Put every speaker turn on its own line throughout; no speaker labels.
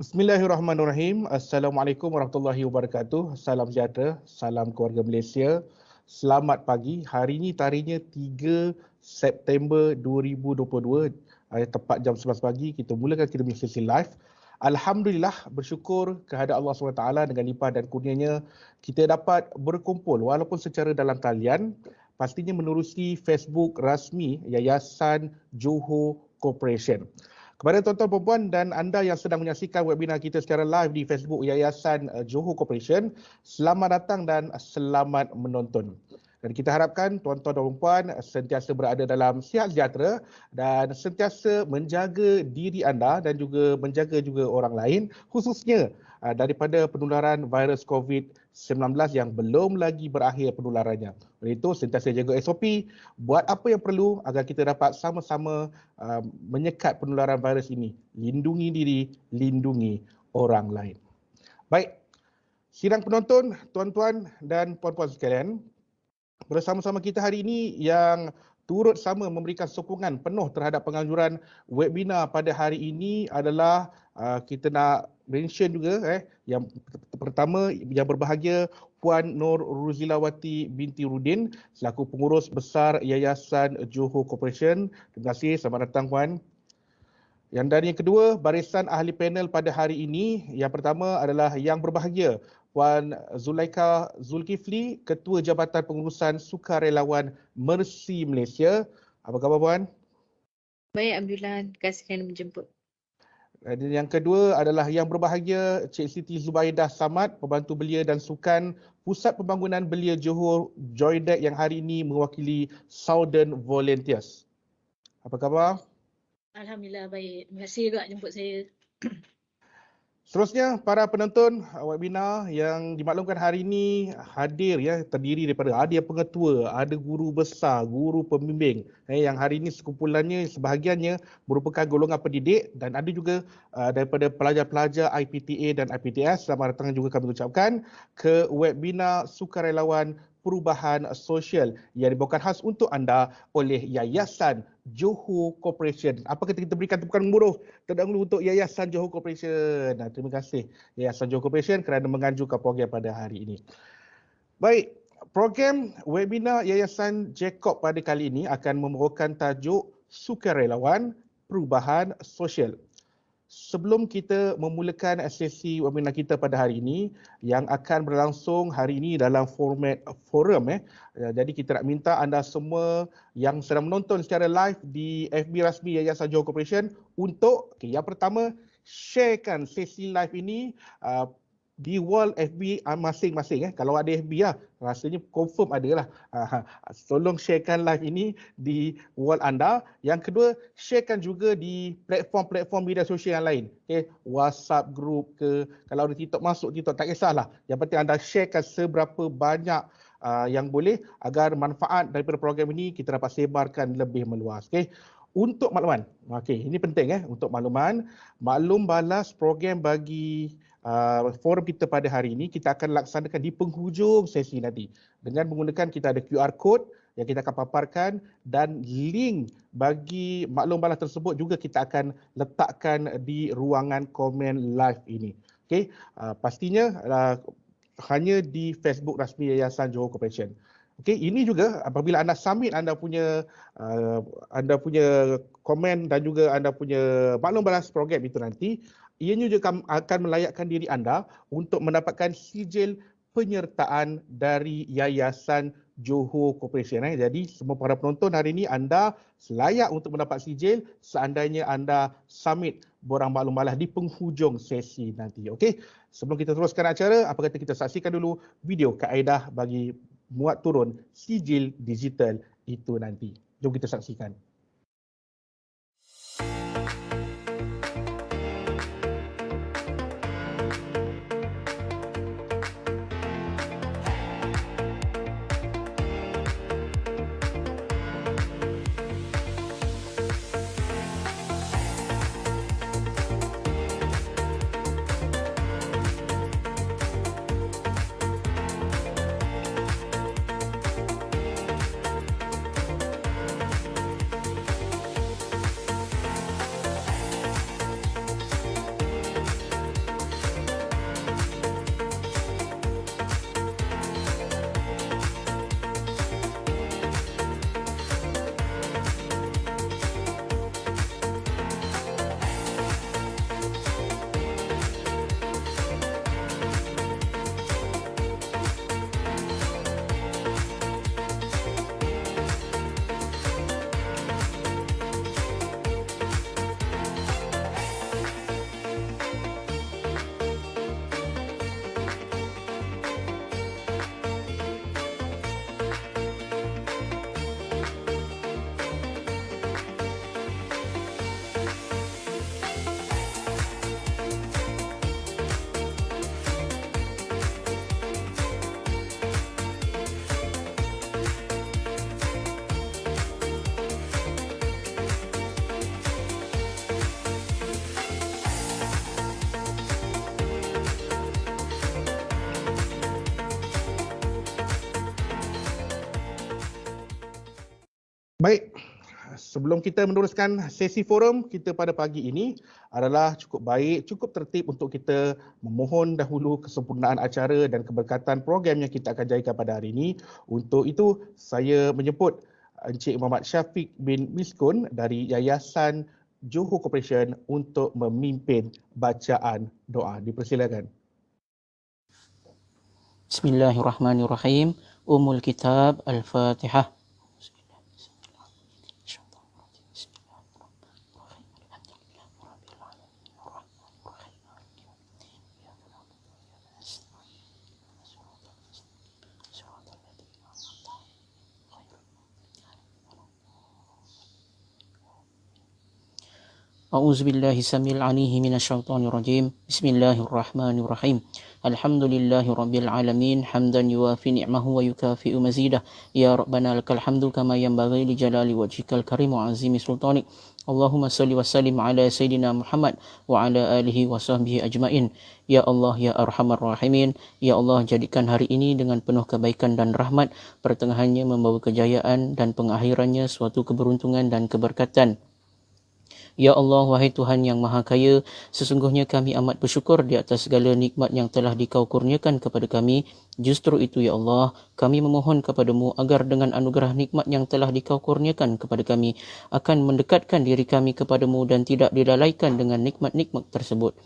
Bismillahirrahmanirrahim. Assalamualaikum warahmatullahi wabarakatuh. Salam sejahtera, salam keluarga Malaysia. Selamat pagi. Hari ini tarikhnya 3 September 2022. Tepat jam 11 pagi kita mulakan kita punya sesi live. Alhamdulillah, bersyukur kehadap Allah SWT dengan limpah dan kurnianya kita dapat berkumpul walaupun secara dalam talian, pastinya menerusi Facebook rasmi Yayasan Johor Corporation. Kepada tuan-tuan perempuan dan anda yang sedang menyaksikan webinar kita secara live di Facebook Yayasan Johor Corporation, selamat datang dan selamat menonton. Dan kita harapkan tuan-tuan dan perempuan sentiasa berada dalam sihat sejahtera dan sentiasa menjaga diri anda dan juga menjaga juga orang lain, khususnya daripada penularan virus COVID-19 yang belum lagi berakhir penularannya. Oleh itu, sentiasa jaga SOP, buat apa yang perlu agar kita dapat sama-sama menyekat penularan virus ini. Lindungi diri, lindungi orang lain. Baik, sidang penonton, tuan-tuan dan puan-puan sekalian, bersama-sama kita hari ini yang turut sama memberikan sokongan penuh terhadap penganjuran webinar pada hari ini adalah kita nak mention juga yang pertama yang berbahagia Puan Nur Ruzilawati binti Rudin selaku pengurus besar Yayasan Johor Corporation. Terima kasih, selamat datang Puan. Yang kedua, barisan ahli panel pada hari ini, yang pertama adalah yang berbahagia Puan Zulaika Zulkifli, Ketua Jabatan Pengurusan Sukarelawan Mercy Malaysia. Apa khabar Puan?
Baik, Alhamdulillah. Terima kasih kerana menjemput.
Dan yang kedua adalah yang berbahagia Cik Siti Zubaidah Samad, Pembantu Belia dan Sukan Pusat Pembangunan Belia Johor Joydek yang hari ini mewakili Southern Volunteers. Apa khabar?
Alhamdulillah baik. Terima kasih juga jemput saya.
Seterusnya, para penonton webinar yang dimaklumkan hari ini hadir terdiri daripada ada yang pengetua, ada guru besar, guru pembimbing yang hari ini sekumpulannya sebahagiannya merupakan golongan pendidik dan ada juga daripada pelajar-pelajar IPTA dan IPTS. Selamat datang juga kami ucapkan ke webinar Sukarelawan Perubahan Sosial yang dibawakan khas untuk anda oleh Yayasan Johor Corporation. Apa kata kita berikan tepukan gemuruh terdahulu untuk Yayasan Johor Corporation. Terima kasih Yayasan Johor Corporation kerana menganjurkan program pada hari ini. Baik, program webinar Yayasan Jacob pada kali ini akan membawakan tajuk Sukarelawan Perubahan Sosial. Sebelum kita memulakan sesi webinar kita pada hari ini yang akan berlangsung hari ini dalam format forum jadi kita nak minta anda semua yang sedang menonton secara live di FB rasmi Yayasan Johor Corporation untuk yang pertama sharekan sesi live ini di wall FB masing-masing. Kalau ada FB rasanya confirm ada lah. Tolong sharekan live ini di wall anda. Yang kedua, sharekan juga di platform-platform media sosial yang lain. WhatsApp group ke, kalau ada TikTok masuk TikTok tak kisahlah. Yang penting anda sharekan seberapa banyak yang boleh agar manfaat daripada program ini kita dapat sebarkan lebih meluas. Untuk makluman, ini penting untuk makluman, maklum balas program bagi forum kita pada hari ini kita akan laksanakan di penghujung sesi nanti dengan menggunakan kita ada QR code yang kita akan paparkan dan link bagi maklum balas tersebut juga kita akan letakkan di ruangan komen live ini. Pastinya hanya di Facebook rasmi Yayasan Johor Corporation. Ini juga apabila anda submit anda punya komen dan juga anda punya maklum balas program itu nanti, ianya juga akan melayakkan diri anda untuk mendapatkan sijil penyertaan dari Yayasan Johor Corporation. Jadi semua para penonton hari ini anda layak untuk mendapat sijil seandainya anda submit borang maklum balas di penghujung sesi nanti. Sebelum kita teruskan acara, apa kata kita saksikan dulu video kaedah bagi muat turun sijil digital itu nanti. Jom kita saksikan. Baik, sebelum kita meneruskan sesi forum kita pada pagi ini adalah cukup baik, cukup tertib untuk kita memohon dahulu kesempurnaan acara dan keberkatan program yang kita akan jayakan pada hari ini. Untuk itu, saya menjemput Encik Muhammad Syafiq bin Miskun dari Yayasan Johor Corporation untuk memimpin bacaan doa. Dipersilakan.
Bismillahirrahmanirrahim. Ummul Kitab Al-Fatihah. A'udzubillahi samil alihi minasyaitonir rajim. Bismillahirrahmanirrahim. Alhamdulillahi rabbil alamin hamdan yuwafi ni'mahu wa yukafi'u mazidah. Ya rabbana lakal hamdu kama yanbaghi li jalali wajhikal karim wa azimi sultanik. Allahumma salli wa sallim ala sayyidina Muhammad wa ala alihi wa sahbihi ajmain. Ya Allah, ya arhamar rahimin. Ya Allah, jadikan hari ini dengan penuh kebaikan dan rahmat, pertengahannya membawa kejayaan dan pengakhirannya suatu keberuntungan dan keberkatan. Ya Allah, wahai Tuhan yang Maha Kaya, sesungguhnya kami amat bersyukur di atas segala nikmat yang telah Dikau kurniakan kepada kami. Justru itu, Ya Allah, kami memohon kepadamu agar dengan anugerah nikmat yang telah Dikau kurniakan kepada kami, akan mendekatkan diri kami kepadamu dan tidak dilalaikan dengan nikmat-nikmat tersebut.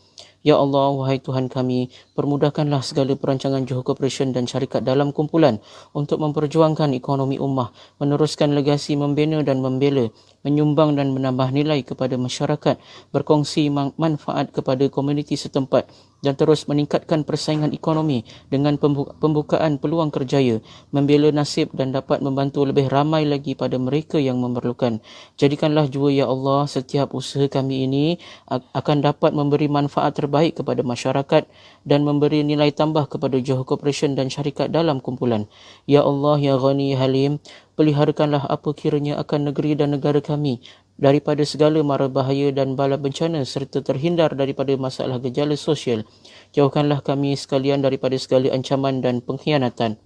Ya Allah, wahai Tuhan kami, permudahkanlah segala perancangan Johor Corporation dan syarikat dalam kumpulan untuk memperjuangkan ekonomi ummah, meneruskan legasi membina dan membela, menyumbang dan menambah nilai kepada masyarakat, berkongsi manfaat kepada komuniti setempat dan terus meningkatkan persaingan ekonomi dengan pembukaan peluang kerjaya, membela nasib dan dapat membantu lebih ramai lagi pada mereka yang memerlukan. Jadikanlah jua, Ya Allah, setiap usaha kami ini akan dapat memberi manfaat terbaik kepada masyarakat dan memberi nilai tambah kepada Johor Corporation dan syarikat dalam kumpulan. Ya Allah, Ya Ghani Halim, peliharakanlah apa kiranya akan negeri dan negara kami daripada segala mara bahaya dan bala bencana serta terhindar daripada masalah gejala sosial. Jauhkanlah kami sekalian daripada segala ancaman dan pengkhianatan.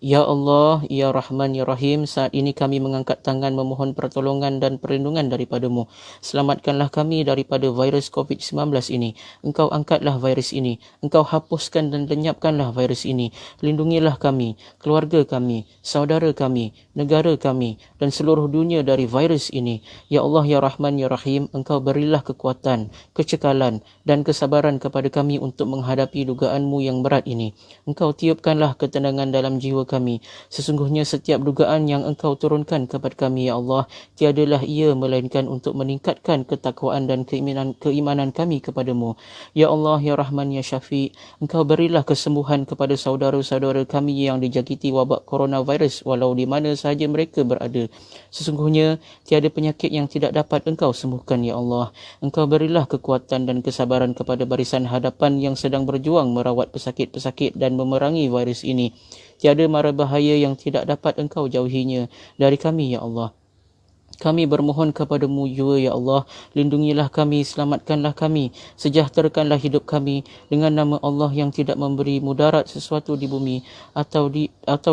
Ya Allah, Ya Rahman, Ya Rahim, saat ini kami mengangkat tangan memohon pertolongan dan perlindungan daripada-Mu. Selamatkanlah kami daripada virus COVID-19 ini. Engkau angkatlah virus ini. Engkau hapuskan dan lenyapkanlah virus ini. Lindungilah kami, keluarga kami, saudara kami, negara kami dan seluruh dunia dari virus ini. Ya Allah, Ya Rahman, Ya Rahim, Engkau berilah kekuatan, kecekalan dan kesabaran kepada kami untuk menghadapi dugaan-Mu yang berat ini. Engkau tiupkanlah ketenangan dalam jiwa kami. Sesungguhnya setiap dugaan yang Engkau turunkan kepada kami, Ya Allah, tiadalah ia melainkan untuk meningkatkan ketakwaan dan keimanan kami kepadamu. Ya Allah, Ya Rahman, Ya Syafiq, Engkau berilah kesembuhan kepada saudara-saudara kami yang dijangkiti wabak coronavirus walau di mana sahaja mereka berada. Sesungguhnya tiada penyakit yang tidak dapat Engkau sembuhkan, Ya Allah. Engkau berilah kekuatan dan kesabaran kepada barisan hadapan yang sedang berjuang merawat pesakit-pesakit dan memerangi virus ini. Tiada mara bahaya yang tidak dapat Engkau jauhinya dari kami, Ya Allah. Kami bermohon kepadamu jua, Ya Allah, lindungilah kami, selamatkanlah kami, sejahterakanlah hidup kami dengan nama Allah yang tidak memberi mudarat sesuatu di bumi atau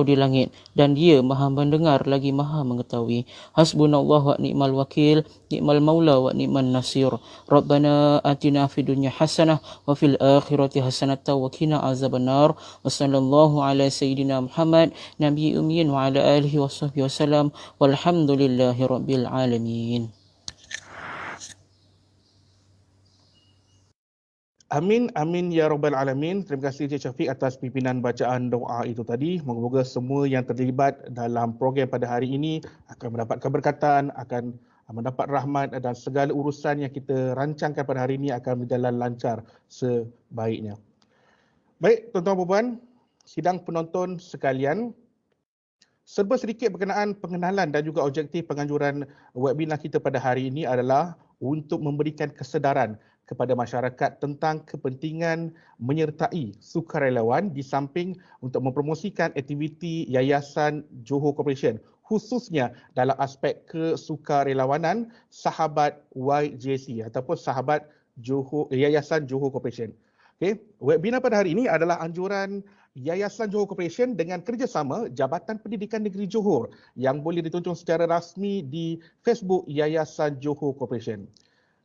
di langit, dan Dia Maha mendengar lagi Maha mengetahui. Hasbunallah wa ni'mal wakil, ni'mal maula wa ni'man nasir. Rabbana atina fid dunya hasanah wa fil akhirati hasanatan wa qina azabannar. Wa sallallahu ala sayyidina Muhammad nabiyyi ummiyin wa ala alihi washabbihi wasallam. Walhamdulillahi rabbil alamin.
Amin, amin ya rabbal alamin. Terima kasih Encik Syafiq atas pimpinan bacaan doa itu tadi. Moga-moga semua yang terlibat dalam program pada hari ini akan mendapat keberkatan, akan mendapat rahmat dan segala urusan yang kita rancangkan pada hari ini akan berjalan lancar sebaiknya. Baik, tuan-tuan dan puan, sidang penonton sekalian, serba sedikit berkenaan pengenalan dan juga objektif penganjuran webinar kita pada hari ini adalah untuk memberikan kesedaran kepada masyarakat tentang kepentingan menyertai sukarelawan di samping untuk mempromosikan aktiviti Yayasan Johor Corporation, khususnya dalam aspek kesukarelawanan sahabat YJC ataupun sahabat Yayasan Johor Corporation. Okay. Webinar pada hari ini adalah anjuran Yayasan Johor Corporation dengan kerjasama Jabatan Pendidikan Negeri Johor yang boleh ditonton secara rasmi di Facebook Yayasan Johor Corporation.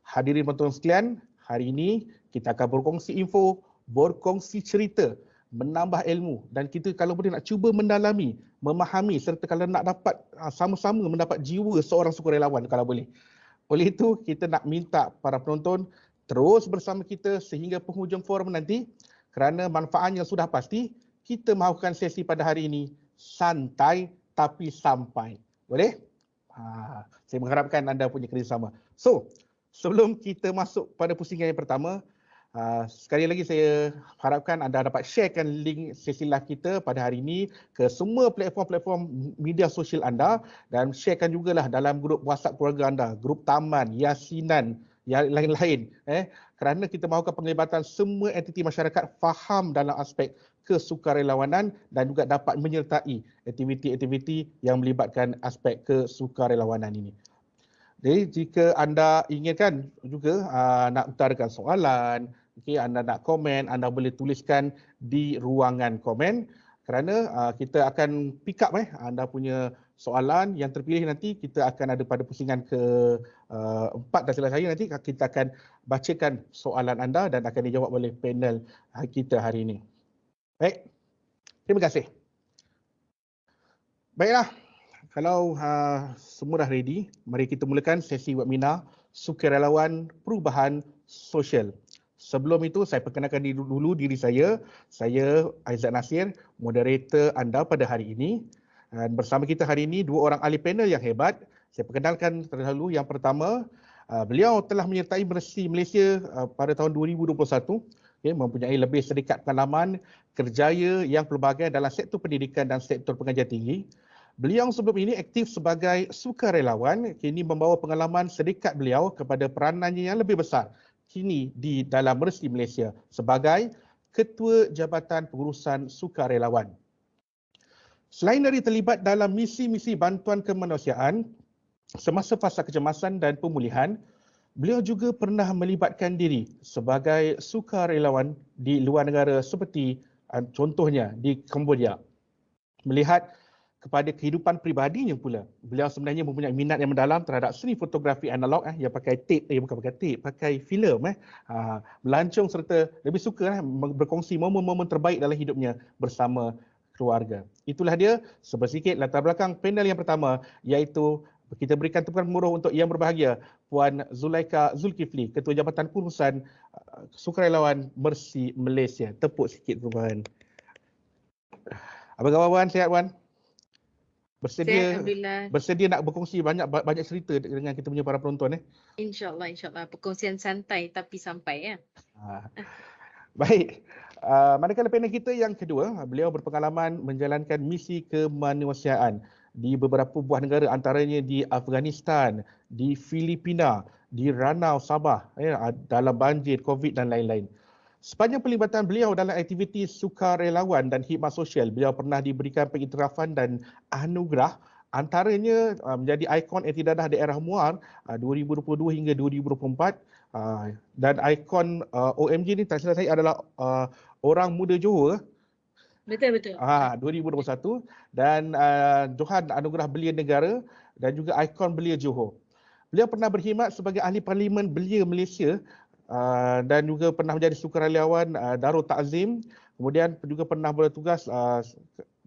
Hadirin penonton sekalian, hari ini kita akan berkongsi info, berkongsi cerita, menambah ilmu dan kita kalau boleh nak cuba mendalami, memahami serta kalau nak dapat sama-sama mendapat jiwa seorang sukarelawan kalau boleh. Oleh itu, kita nak minta para penonton terus bersama kita sehingga penghujung forum nanti kerana manfaatnya sudah pasti. Kita mahukan sesi pada hari ini santai tapi sampai. Boleh? Saya mengharapkan anda punya kerjasama. So, sebelum kita masuk pada pusingan yang pertama, sekali lagi saya harapkan anda dapat sharekan link sesi live kita pada hari ini ke semua platform-platform media sosial anda dan sharekan jugalah dalam grup WhatsApp keluarga anda, grup taman, yasinan, yang lain-lain. Kerana kita mahukan penglibatan semua entiti masyarakat faham dalam aspek kesukarelawanan dan juga dapat menyertai aktiviti-aktiviti yang melibatkan aspek kesukarelawanan ini. Jadi jika anda inginkan juga nak utarakan soalan, anda nak komen, anda boleh tuliskan di ruangan komen kerana kita akan pick up anda punya soalan yang terpilih nanti kita akan ada pada pusingan ke-4 dan seterusnya nanti kita akan bacakan soalan anda dan akan dijawab oleh panel kita hari ini. Baik, terima kasih. Baiklah. Kalau semua dah ready, mari kita mulakan sesi webinar Sukarelawan Perubahan Sosial. Sebelum itu, saya perkenalkan dulu diri saya. Saya Aizat Nasir, moderator anda pada hari ini. Dan bersama kita hari ini, dua orang ahli panel yang hebat. Saya perkenalkan terdahulu yang pertama, beliau telah menyertai Bersih Malaysia pada tahun 2021. Mempunyai lebih sedikit pengalaman kerjaya yang pelbagai dalam sektor pendidikan dan sektor pengajian tinggi. Beliau sebelum ini aktif sebagai sukarelawan, kini membawa pengalaman sedikit beliau kepada peranannya yang lebih besar kini di dalam Bersih Malaysia sebagai Ketua Jabatan Pengurusan Sukarelawan. Selain dari terlibat dalam misi-misi bantuan kemanusiaan semasa fasa kecemasan dan pemulihan, beliau juga pernah melibatkan diri sebagai sukarelawan di luar negara seperti contohnya di Cambodia. Melihat kepada kehidupan peribadinya pula. Beliau sebenarnya mempunyai minat yang mendalam terhadap seni fotografi analog yang pakai tape, bukan pakai tape, pakai filem melancong serta lebih suka berkongsi momen-momen terbaik dalam hidupnya bersama keluarga. Itulah dia sebersikit latar belakang panel yang pertama iaitu kita berikan tepukan gemuruh untuk yang berbahagia Puan Zulaika Zulkifli, Ketua Jabatan Pengurusan Sukarelawan Bersih Malaysia. Tepuk sikit Puan. Apa khabar Puan? Sihat Puan? Bersedia nak berkongsi banyak cerita dengan kita punya para penonton
InsyaAllah. Perkongsian santai tapi sampai ya.
Baik. Manakala panel kita yang kedua, beliau berpengalaman menjalankan misi kemanusiaan di beberapa buah negara antaranya di Afghanistan, di Filipina, di Ranau, Sabah, dalam banjir, COVID dan lain-lain. Sepanjang pelibatan beliau dalam aktiviti sukarelawan dan khidmat sosial, beliau pernah diberikan pengiktirafan dan anugerah antaranya menjadi ikon Etidadah Daerah Muar 2022 hingga 2024 dan ikon OMJ ni tak silap saya adalah Orang Muda Johor.
Betul.
2021 dan Johan Anugerah Belia Negara dan juga ikon Belia Johor. Beliau pernah berkhidmat sebagai ahli parlimen Belia Malaysia dan juga pernah menjadi sukarelawan Darul Ta'zim, kemudian juga pernah bertugas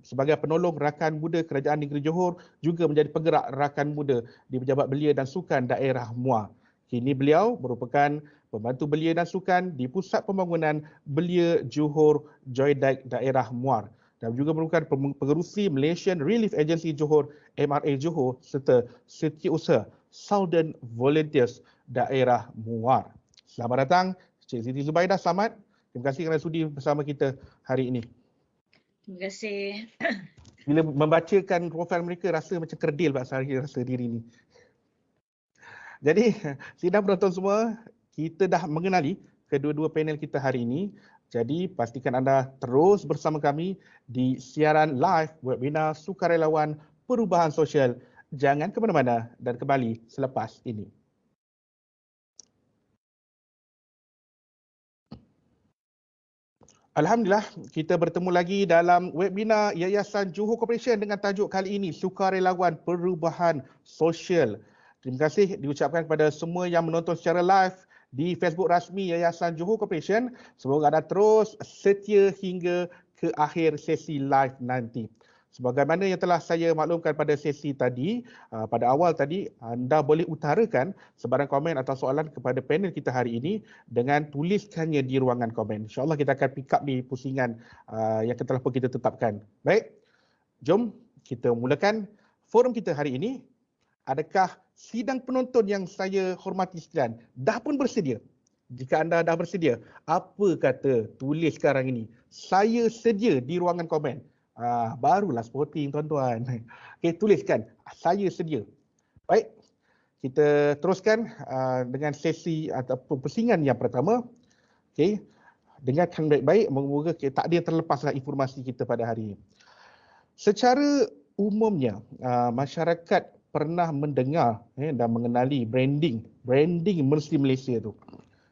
sebagai penolong rakan muda Kerajaan Negeri Johor, juga menjadi penggerak rakan muda di Pejabat Belia dan Sukan Daerah Muar. Kini beliau merupakan pembantu belia dan sukan di Pusat Pembangunan Belia Johor Joydike Daerah Muar dan juga merupakan pengerusi Malaysian Relief Agency Johor MRA Johor serta Setiausaha Southern Volunteers Daerah Muar. Selamat datang Cik Siti Zubaidah, selamat. Terima kasih kerana sudi bersama kita hari ini.
Terima kasih.
Bila membacakan profil mereka rasa macam kerdil rasa diri ni. Jadi, sidang penonton semua, kita dah mengenali kedua-dua panel kita hari ini. Jadi, pastikan anda terus bersama kami di siaran live webinar Sukarelawan Perubahan Sosial. Jangan ke mana-mana dan kembali selepas ini. Alhamdulillah, kita bertemu lagi dalam webinar Yayasan Johor Corporation dengan tajuk kali ini, Sukarelawan Perubahan Sosial. Terima kasih diucapkan kepada semua yang menonton secara live di Facebook rasmi Yayasan Johor Corporation. Semoga anda terus setia hingga ke akhir sesi live nanti. Sebagaimana yang telah saya maklumkan pada sesi tadi, pada awal tadi, anda boleh utarakan sebarang komen atau soalan kepada panel kita hari ini dengan tuliskannya di ruangan komen. InsyaAllah kita akan pick up di pusingan yang telah pun kita tetapkan. Baik, jom kita mulakan forum kita hari ini. Adakah sidang penonton yang saya hormati sekalian dah pun bersedia? Jika anda dah bersedia, apa kata tulis sekarang ini? Saya sedia di ruangan komen. Barulah sporting tuan-tuan. Okey, tuliskan. Saya sedia. Baik, kita teruskan dengan sesi ataupun pusingan yang pertama. Okey, dengarkan baik-baik. Moga-moga tak ada yang terlepaslah informasi kita pada hari ini. Secara umumnya, masyarakat pernah mendengar dan mengenali branding Mercy Malaysia tu.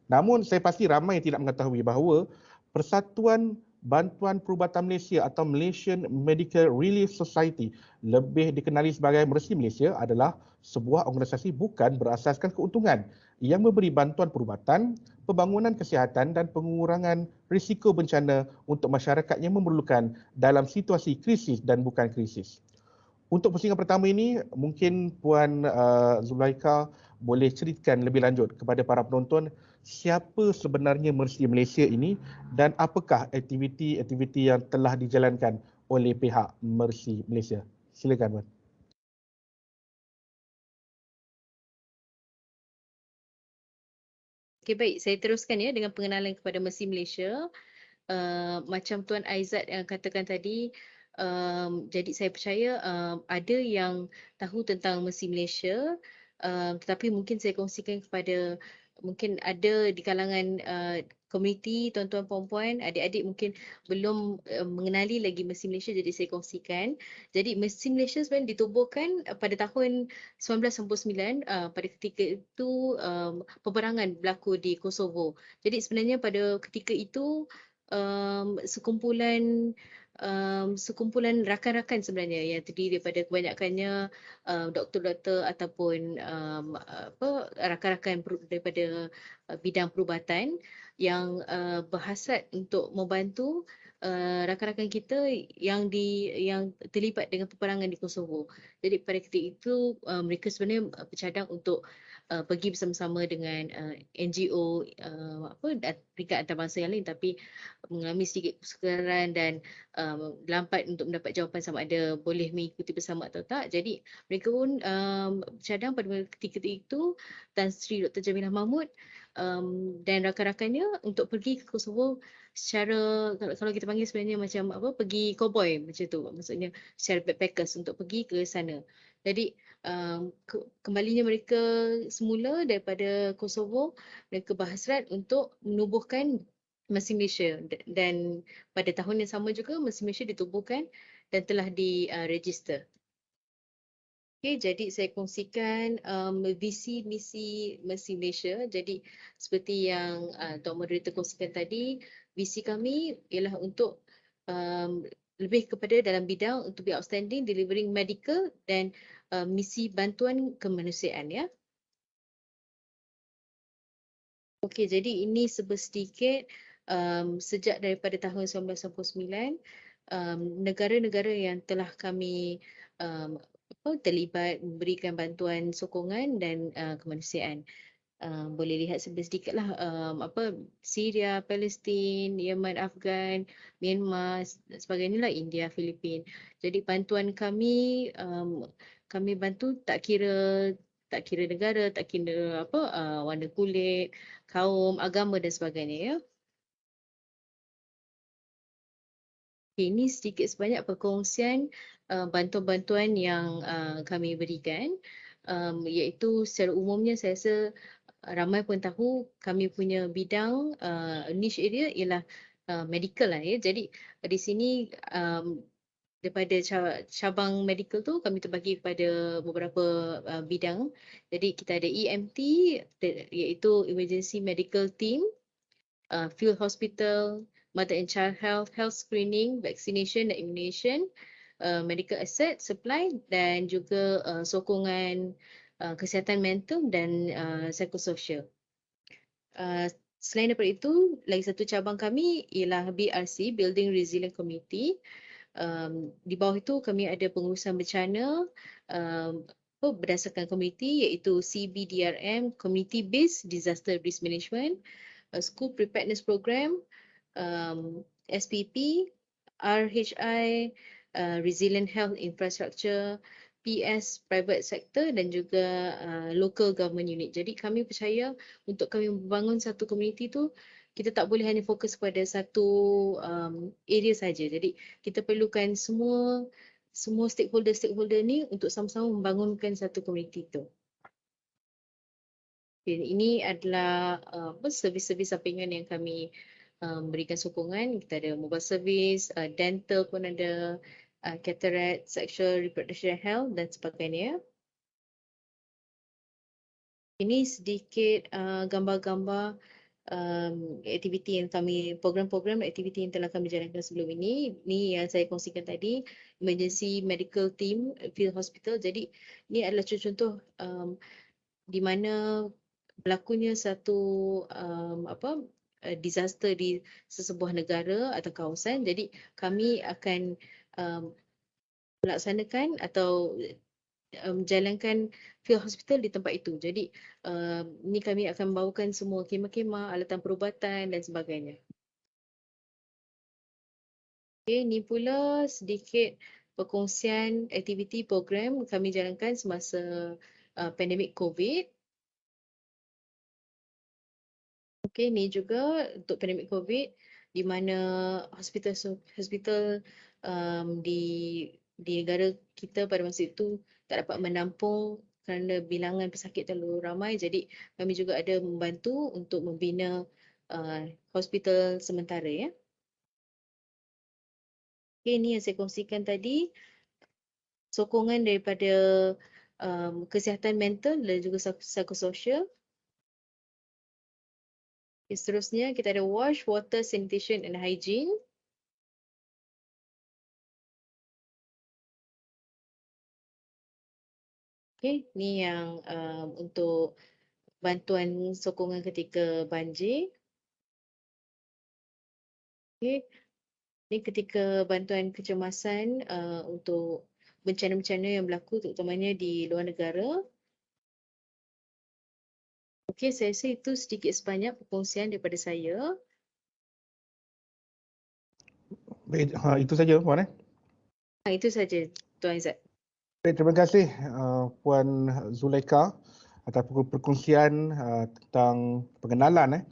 Namun saya pasti ramai yang tidak mengetahui bahawa Persatuan Bantuan Perubatan Malaysia atau Malaysian Medical Relief Society, lebih dikenali sebagai Mercy Malaysia, adalah sebuah organisasi bukan berasaskan keuntungan yang memberi bantuan perubatan, pembangunan kesihatan dan pengurangan risiko bencana untuk masyarakat yang memerlukan dalam situasi krisis dan bukan krisis. Untuk pusingan pertama ini, mungkin Puan Zulaika boleh ceritakan lebih lanjut kepada para penonton siapa sebenarnya Mercy Malaysia ini dan apakah aktiviti-aktiviti yang telah dijalankan oleh pihak Mercy Malaysia. Silakan, Puan.
Okey, baik. Saya teruskan ya dengan pengenalan kepada Mercy Malaysia. Macam Tuan Aizat yang katakan tadi, jadi saya percaya ada yang tahu tentang Mercy Malaysia, tetapi mungkin saya kongsikan kepada, mungkin ada di kalangan komuniti tuan-tuan puan-puan, adik-adik mungkin belum mengenali lagi Mercy Malaysia, jadi saya kongsikan. Jadi Mercy Malaysia sebenarnya ditubuhkan pada tahun 1999, pada ketika itu peperangan berlaku di Kosovo. Jadi sebenarnya pada ketika itu sekumpulan rakan-rakan sebenarnya yang terdiri daripada kebanyakannya doktor-doktor ataupun rakan-rakan daripada bidang perubatan yang berhasrat untuk membantu rakan-rakan kita yang terlibat dengan peperangan di Kosovo. Jadi pada ketika itu mereka sebenarnya bercadang untuk pergi bersama-sama dengan NGO peringkat antarabangsa yang lain, tapi mengalami sedikit kesukaran dan lambat untuk mendapat jawapan sama ada boleh mengikuti bersama atau tak. Jadi mereka pun bercadang pada ketika itu, Tan Sri Dr. Jamilah Mahmud dan rakan-rakannya untuk pergi ke Kosovo secara, kalau kita panggil sebenarnya macam pergi cowboy macam tu, maksudnya secara backpackers untuk pergi ke sana. Jadi kembalinya mereka semula daripada Kosovo, mereka berhasrat untuk menubuhkan Mercy Malaysia, dan pada tahun yang sama juga Mercy Malaysia ditubuhkan dan telah diregister. Okay, jadi saya kongsikan visi misi Mercy Malaysia. Jadi seperti yang Tuan Moderator kongsikan tadi, visi kami ialah untuk lebih kepada dalam bidang untuk be outstanding, delivering medical dan misi bantuan kemanusiaan ya. Okey, jadi ini sedikit sejak daripada tahun 1999 negara-negara yang telah kami terlibat memberikan bantuan sokongan dan kemanusiaan. Boleh lihat sedikitlah Syria, Palestin, Yemen, Afghan, Myanmar, sebagainya lah, India, Filipin. Jadi bantuan kami kami bantu tak kira negara, tak kira warna kulit, kaum, agama dan sebagainya ya. Ini sedikit sebanyak perkongsian bantuan-bantuan yang kami berikan, iaitu secara umumnya saya rasa ramai pun tahu kami punya bidang niche area ialah medical lah ya. Jadi di sini daripada cabang medical tu kami terbagi kepada beberapa bidang. Jadi kita ada EMT iaitu Emergency Medical Team, Field Hospital, mother and child health, health screening, vaccination dan immunization, medical asset supply dan juga sokongan kesihatan mental dan psikososial. Selain daripada itu, lagi satu cabang kami ialah BRC, Building Resilient Community. Di bawah itu kami ada pengurusan bencana berdasarkan komuniti, iaitu CBDRM, Community Based Disaster Risk Management, School Preparedness Program, SPP, RHI, Resilient Health Infrastructure, PS private sector dan juga local government unit. Jadi kami percaya untuk kami membangun satu komuniti tu, kita tak boleh hanya fokus kepada satu area saja. Jadi kita perlukan semua stakeholder ni untuk sama-sama membangunkan satu komuniti tu. Ini adalah servis-servis sampingan yang kami berikan sokongan. Kita ada mobile service, dental pun ada, cataract, sexual reproduction health dan sebagainya. Ini sedikit gambar-gambar aktiviti yang kami, program-program aktiviti yang telah kami jalankan sebelum ini. Ini yang saya kongsikan tadi, emergency medical team field hospital. Jadi ini adalah contoh di mana berlakunya satu disaster di sesebuah negara atau kawasan. Jadi kami akan melaksanakan atau menjalankan field hospital di tempat itu. Jadi ni kami akan membawakan semua khemah-khemah, alatan perubatan dan sebagainya. Okay, ni pula sedikit perkongsian aktiviti program kami jalankan semasa pandemik COVID. Okay, ni juga untuk pandemik COVID di mana hospital di negara kita pada masa itu tak dapat menampung kerana bilangan pesakit terlalu ramai. Jadi kami juga ada membantu untuk membina hospital sementara ya. Okay, ini yang saya kongsikan tadi. Sokongan daripada kesihatan mental dan juga psikososial. Okay, seterusnya kita ada wash, water, sanitation and hygiene. Okay, ni yang untuk bantuan sokongan ketika banjir. Okay, ni ketika bantuan kecemasan untuk bencana-bencana yang berlaku terutamanya di luar negara. Okay, saya rasa itu sedikit sebanyak perkongsian daripada saya.
Baik, itu saja Puan.
Itu saja Tuan Izzat.
Baik, terima kasih Puan Zulaika atas perkongsian tentang pengenalan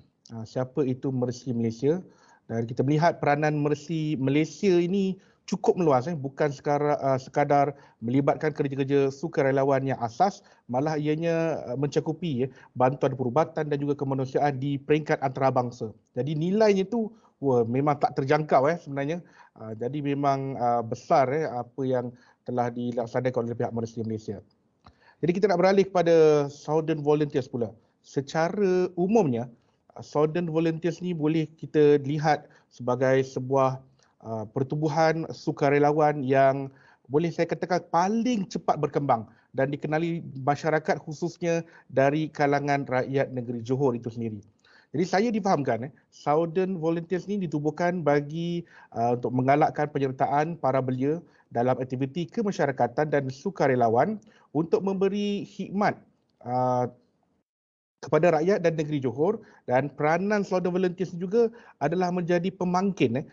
siapa itu Mercy Malaysia. Dan kita melihat peranan Mercy Malaysia ini cukup meluas, bukan sekadar melibatkan kerja-kerja sukarelawan yang asas, malah ianya mencakupi bantuan perubatan dan juga kemanusiaan di peringkat antarabangsa. Jadi nilainya tu memang tak terjangkau sebenarnya. Jadi memang besar apa yang telah dilaksanakan oleh pihak Mercy Malaysia. Jadi kita nak beralih kepada Southern Volunteers pula. Secara umumnya, Southern Volunteers ni boleh kita lihat sebagai sebuah pertubuhan sukarelawan yang boleh saya katakan paling cepat berkembang dan dikenali masyarakat khususnya dari kalangan rakyat negeri Johor itu sendiri. Jadi saya difahamkan Southern Volunteers ni ditubuhkan bagi untuk menggalakkan penyertaan para belia dalam aktiviti kemasyarakatan dan sukarelawan untuk memberi khidmat kepada rakyat dan negeri Johor, dan peranan Southern Volunteers juga adalah menjadi pemangkin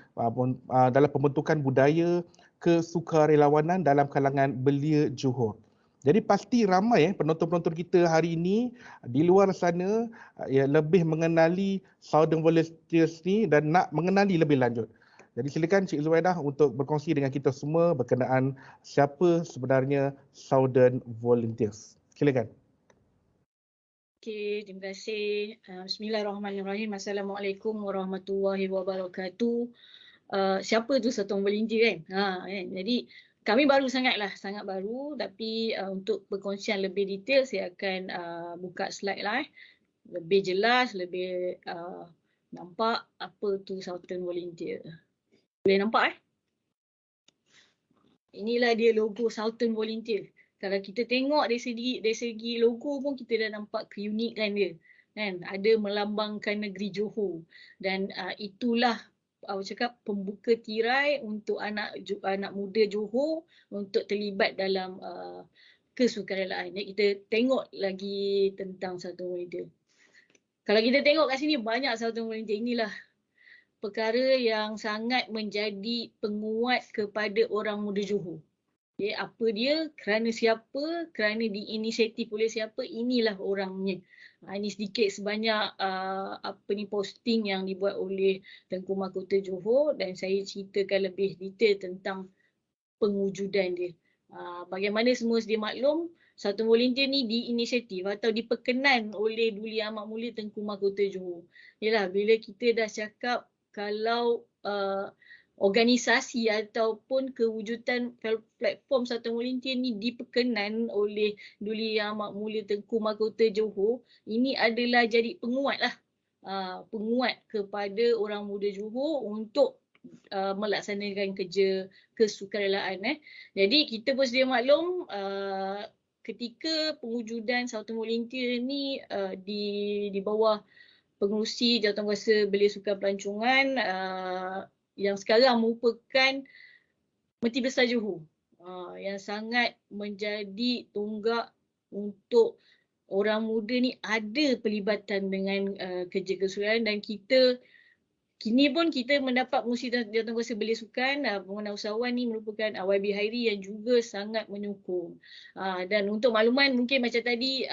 dalam pembentukan budaya kesukarelawanan dalam kalangan belia Johor. Jadi pasti ramai penonton-penonton kita hari ini di luar sana lebih mengenali Southern Volunteers ni dan nak mengenali lebih lanjut. Jadi silakan Cik Zuaidah untuk berkongsi dengan kita semua berkenaan siapa sebenarnya Southern Volunteers. Silakan.
Okey, terima kasih. Bismillahirrahmanirrahim. Assalamualaikum warahmatullahi wabarakatuh. Siapa tu Southern Volunteer kan? Jadi kami baru sangat baru, tapi untuk perkongsian lebih detail saya akan buka slide lah. Lebih jelas, lebih Nampak apa tu Southern Volunteer? Boleh nampak Inilah dia logo Southern Volunteer. Kalau kita tengok dari segi logo pun kita dah nampak keunikan dia. Kan? Ada melambangkan negeri Johor. Dan itulah cakap pembuka tirai untuk anak muda Johor untuk terlibat dalam kesukarelaan. Kita tengok lagi tentang Southern Volunteer. Kalau kita tengok kat sini banyak Southern Volunteer. Inilah perkara yang sangat menjadi penguat kepada orang muda Johor. Okay, apa dia, kerana siapa, kerana diinisiatif oleh siapa, inilah orangnya. Ini sedikit sebanyak posting yang dibuat oleh Tengku Mahkota Johor dan saya ceritakan lebih detail tentang pengujudan dia. Bagaimana semua sedia maklum, satu volunteer ni diinisiatif atau diperkenan oleh Duli Amat Mulia Tengku Mahkota Johor. Yalah, bila kita dah cakap kalau organisasi ataupun kewujudan platform satu volunteer ni diperkenan oleh Duli Yang Amat Mulia Tengku Mahkota Johor, ini adalah jadi penguat lah. Penguat kepada orang muda Johor untuk melaksanakan kerja kesukarelaan. Jadi kita pun sedia maklum ketika pengujudan Southern Volunteer ni di bawah pengerusi Jawatankuasa Belia Sukan Pelancongan yang sekarang merupakan Merti Besar Johor yang sangat menjadi tonggak untuk orang muda ni ada pelibatan dengan kerja kesukarelaan dan kita kini pun kita mendapat pengerusi Jawatankuasa Belia Sukan Pengguna Usahawan ni merupakan YB Hairi yang juga sangat menyokong. Dan untuk makluman mungkin macam tadi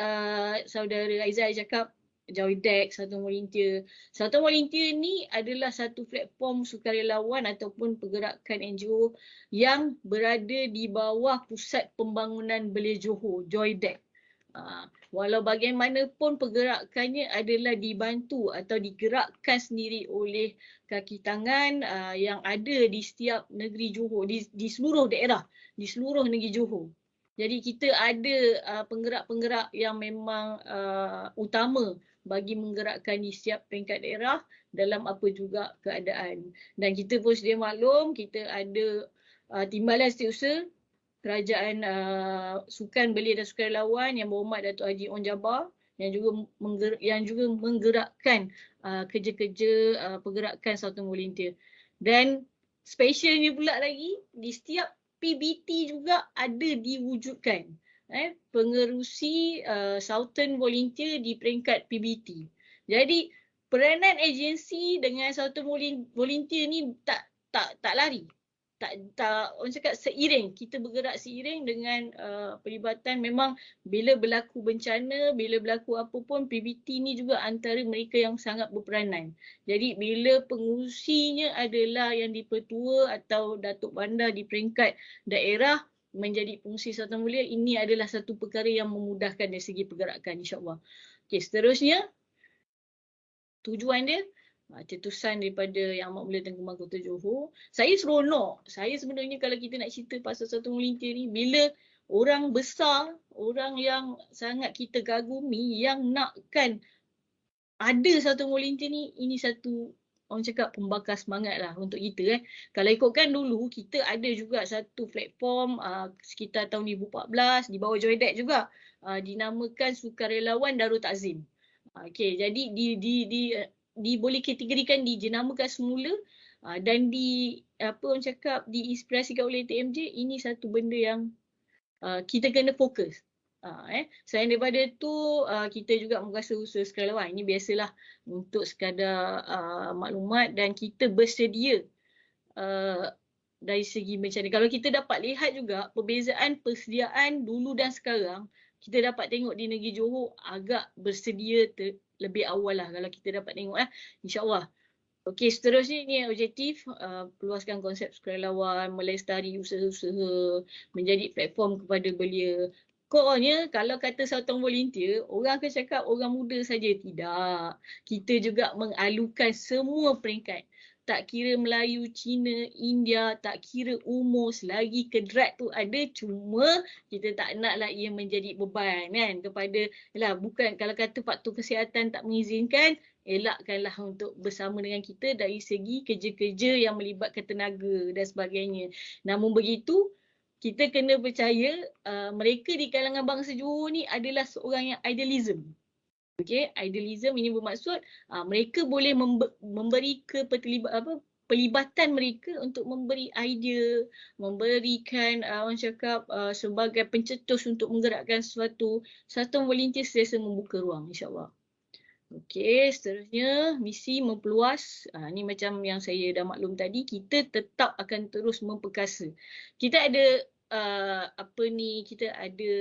saudara Aizal cakap Joydeck, Southern Volunteer. Southern Volunteer ni adalah satu platform sukarelawan ataupun pergerakan NGO yang berada di bawah Pusat Pembangunan Belia Johor, Joydeck. Walau bagaimanapun pergerakannya adalah dibantu atau digerakkan sendiri oleh kaki tangan yang ada di setiap negeri Johor, di seluruh daerah, di seluruh negeri Johor. Jadi kita ada penggerak-penggerak yang memang utama bagi menggerakkan di setiap peringkat daerah dalam apa juga keadaan. Dan kita pun sedia maklum, kita ada Timbalan Setiausaha Kerajaan Sukan Belia dan Sukarelawan yang berhormat Datuk Haji On Jabar yang juga menggerakkan kerja-kerja pergerakan Southern Volunteer. Dan specialnya pula lagi, di setiap PBT juga ada diwujudkan pengerusi Southern Volunteer di peringkat PBT. Jadi peranan agensi dengan Southern Volunteer ni tak lari. Tak orang cakap seiring, kita bergerak seiring dengan pelibatan. Memang bila berlaku bencana, bila berlaku apa pun, PBT ni juga antara mereka yang sangat berperanan. Jadi bila pengurusinya adalah yang dipertua atau Datuk Bandar di peringkat daerah menjadi pengurusi Southern Volunteer, ini adalah satu perkara yang memudahkan dari segi pergerakan, insyaAllah. Okey, seterusnya tujuan dia cetusan daripada Yang Amat Mulia Tengku Mahkota Johor. Saya seronok. Saya sebenarnya kalau kita nak cerita pasal Southern Volunteer ni, bila orang besar, orang yang sangat kita kagumi yang nakkan ada Southern Volunteer ni, ini satu orang cakap pembakar semangat lah untuk kita. Kalau ikutkan dulu, kita ada juga satu platform sekitar tahun 2014 di bawah Joydeck juga dinamakan Sukarelawan Darul Takzim. Okey, jadi boleh kategorikan dijenamakan semula dan orang cakap diinspirasikan oleh TMJ. Ini satu benda yang kita kena fokus. Selain daripada tu, kita juga menguasa usaha sukarelawan. Ini biasalah untuk sekadar maklumat dan kita bersedia dari segi bencana. Kalau kita dapat lihat juga perbezaan persediaan dulu dan sekarang, kita dapat tengok di negeri Johor agak bersedia lebih awal lah kalau kita dapat tengok InsyaAllah. Okey, seterusnya ini objektif peluaskan konsep sukarelawan, melestari usaha-usaha, menjadi platform kepada belia. Core-nya kalau kata Southern Volunteer, orang akan cakap orang muda saja. Tidak. Kita juga mengalukan semua peringkat. tak kira Melayu, Cina, India, tak kira umur, selagi kedrat tu ada, cuma kita tak naklah ia menjadi beban kan kepada, bukan kalau kata faktor kesihatan tak mengizinkan, elakkanlah untuk bersama dengan kita dari segi kerja-kerja yang melibatkan tenaga dan sebagainya. Namun begitu, kita kena percaya mereka di kalangan bangsa Johor ni adalah seorang yang idealism. Okay, idealism ini bermaksud mereka boleh memberi pelibatan mereka untuk memberi idea, memberikan orang cakap sebagai pencetus untuk menggerakkan sesuatu. Satu volunteer sentiasa membuka ruang, insyaAllah. Okey, seterusnya misi memperluas. Ni macam yang saya dah maklum tadi, kita tetap akan terus memperkasa. Kita ada kita ada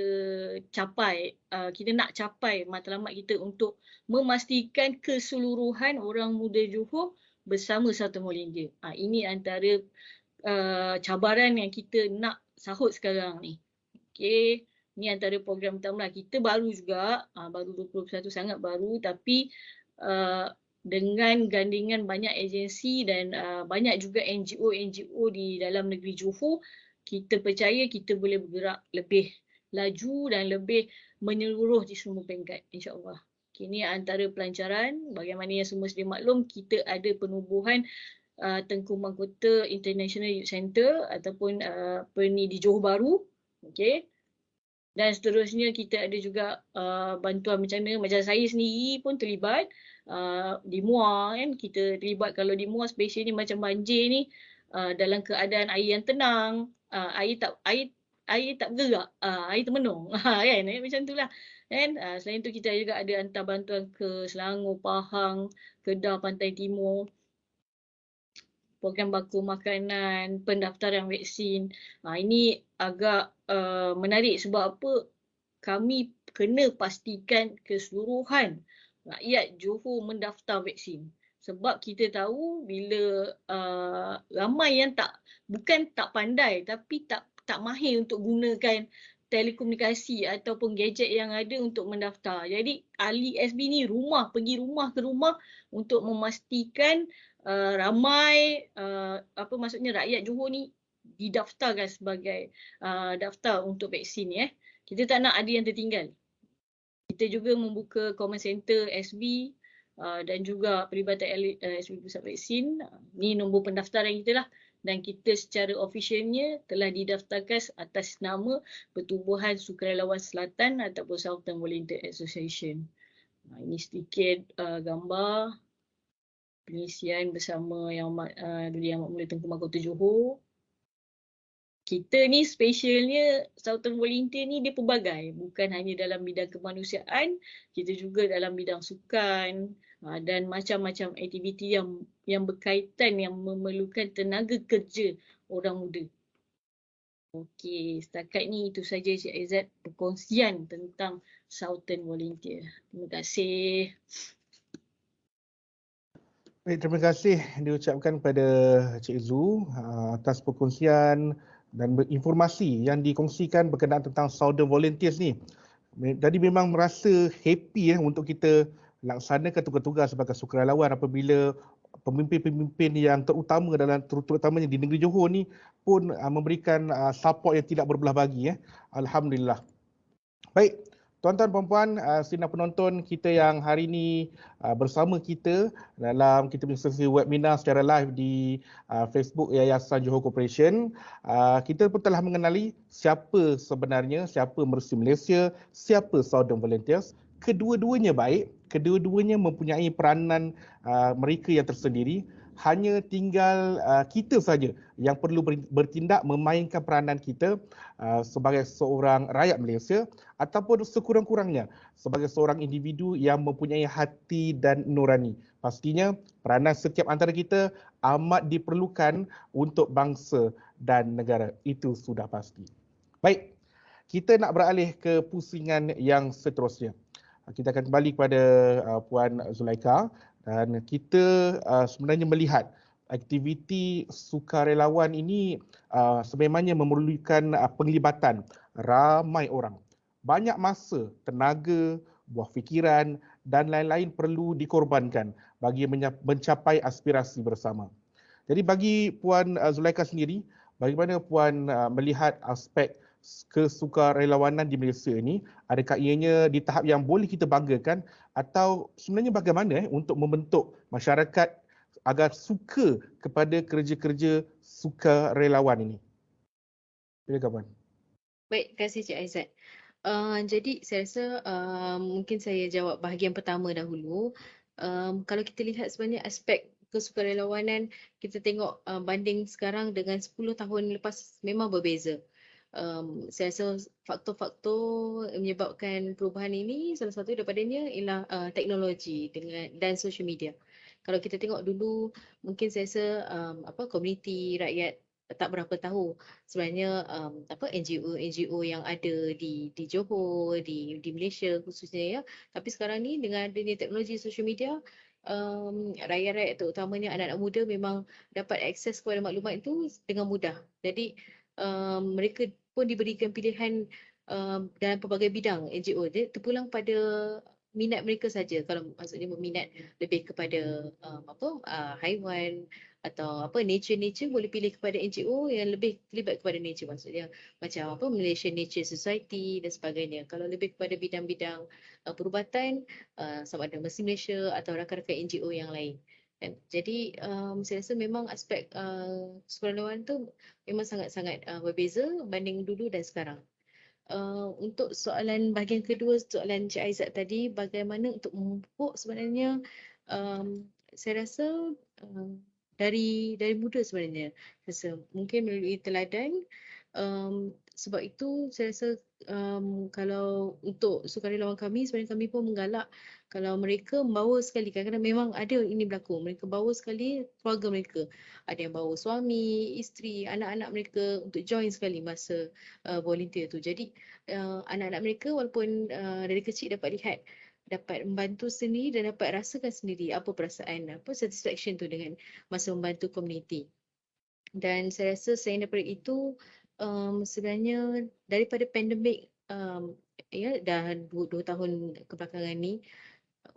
kita nak capai matlamat kita untuk memastikan keseluruhan orang muda Johor bersama Sultan Volunteer. Ini antara cabaran yang kita nak sahut sekarang ni. Okey. Ni antara program utama. Kita baru juga, baru 2021 sangat baru, tapi dengan gandingan banyak agensi dan banyak juga NGO di dalam negeri Johor, kita percaya kita boleh bergerak lebih laju dan lebih menyeluruh di semua peringkat, insyaAllah. Ini antara pelancaran. Bagaimana yang semua sedia maklum, kita ada penubuhan Tengku Mahkota International Youth Center ataupun di Johor Bahru. Okay. Dan seterusnya kita ada juga bantuan macam saya sendiri pun terlibat di Muar kan. Kita terlibat kalau di Muar special ni macam banjir ni dalam keadaan air yang tenang, air tak bergerak, air termenung kan, macam itulah kan. Selain tu kita juga ada hantar bantuan ke Selangor, Pahang, Kedah, Pantai Timur. Program baku makanan, pendaftaran vaksin. Ini agak menarik sebab apa? Kami kena pastikan keseluruhan rakyat Johor mendaftar vaksin. Sebab kita tahu bila ramai yang bukan tak pandai tapi tak mahir untuk gunakan telekomunikasi ataupun gadget yang ada untuk mendaftar. Jadi ahli SB ni pergi rumah ke rumah untuk memastikan ramai maksudnya rakyat Johor ni didaftarkan sebagai daftar untuk vaksin ya. Kita tak nak ada yang tertinggal. Kita juga membuka common center SB dan juga pelibatan SB Pusat Vaksin. Ni nombor pendaftaran kita lah. Dan kita secara officialnya telah didaftarkan atas nama Pertubuhan Sukarelawan Selatan ataupun Southern Volunteer Association. Ini sedikit gambar pengisian bersama Yang Amat Mulia Tengku Mahkota Johor. Kita ni specialnya Southern Volunteer ni dia pelbagai. Bukan hanya dalam bidang kemanusiaan, kita juga dalam bidang sukan dan macam-macam aktiviti yang berkaitan yang memerlukan tenaga kerja orang muda. Okey, setakat ni itu saja Cik Aizat perkongsian tentang Southern Volunteer. Terima kasih.
Baik, terima kasih diucapkan kepada Cik Zu atas perkongsian dan informasi yang dikongsikan berkenaan tentang Southern Volunteers ni. Jadi memang merasa happy untuk kita laksanakan tugas-tugas sebagai sukarelawan apabila pemimpin-pemimpin yang terutamanya di negeri Johor ni pun memberikan support yang tidak berbelah bagi. Alhamdulillah. Baik. Tuan-tuan, puan-puan, sidang penonton kita yang hari ini bersama kita dalam kita punya sesi webinar secara live di Facebook Yayasan Johor Corporation. Kita pun telah mengenali siapa sebenarnya, siapa Mercy Malaysia, siapa Southern Volunteers. Kedua-duanya baik, kedua-duanya mempunyai peranan mereka yang tersendiri. Hanya tinggal kita saja yang perlu bertindak memainkan peranan kita sebagai seorang rakyat Malaysia ataupun sekurang-kurangnya sebagai seorang individu yang mempunyai hati dan nurani. Pastinya peranan setiap antara kita amat diperlukan untuk bangsa dan negara. Itu sudah pasti. Baik, kita nak beralih ke pusingan yang seterusnya. Kita akan kembali kepada Puan Zulaikha. Dan kita sebenarnya melihat aktiviti sukarelawan ini sememangnya memerlukan penglibatan ramai orang. Banyak masa, tenaga, buah fikiran dan lain-lain perlu dikorbankan bagi mencapai aspirasi bersama. Jadi bagi Puan Zulaikha sendiri, bagaimana Puan melihat aspek kesukarelawanan di Malaysia ini? Adakah ianya di tahap yang boleh kita banggakan atau sebenarnya bagaimana untuk membentuk masyarakat agar suka kepada kerja-kerja sukarelawan ini? Silakan Puan.
Baik, terima kasih Cik Aizat. Jadi saya rasa mungkin saya jawab bahagian pertama dahulu. Kalau kita lihat sebenarnya aspek kesukarelawanan, kita tengok banding sekarang dengan 10 tahun lepas memang berbeza. Saya rasa faktor-faktor yang menyebabkan perubahan ini salah satu daripadanya ialah teknologi dan social media. Kalau kita tengok dulu, mungkin saya rasa komuniti rakyat tak berapa tahu sebenarnya NGO yang ada di Johor, di Malaysia khususnya ya. Tapi sekarang ni dengan adanya teknologi social media, rakyat-rakyat terutamanya anak-anak muda memang dapat akses kepada maklumat itu dengan mudah. Jadi mereka pun diberikan pilihan dalam pelbagai bidang NGO. Dia terpulang pada minat mereka saja. Kalau maksudnya berminat lebih kepada haiwan atau nature boleh pilih kepada NGO yang lebih terlibat kepada nature, maksudnya macam Malaysian Nature Society dan sebagainya. Kalau lebih kepada bidang-bidang perubatan, sama ada Mercy Malaysia atau rakan-rakan NGO yang lain. Jadi saya rasa memang aspek sukarelawan tu memang sangat-sangat berbeza banding dulu dan sekarang. Untuk soalan bahagian kedua, soalan Cik Aizat tadi, bagaimana untuk memupuk sebenarnya, saya rasa dari muda sebenarnya. Mungkin melalui teladan. Sebab itu saya rasa kalau untuk sukarelawan kami, sebenarnya kami pun menggalak kalau mereka membawa sekali, kadang-kadang memang ada ini berlaku, mereka bawa sekali keluarga mereka. Ada yang bawa suami, isteri, anak-anak mereka untuk join sekali masa volunteer tu. Jadi anak-anak mereka walaupun dari kecil dapat membantu sendiri dan dapat rasakan sendiri apa perasaan, satisfaction tu dengan masa membantu komuniti. Dan saya rasa selain daripada itu, sebenarnya daripada pandemik, dah 2 tahun kebelakangan ni,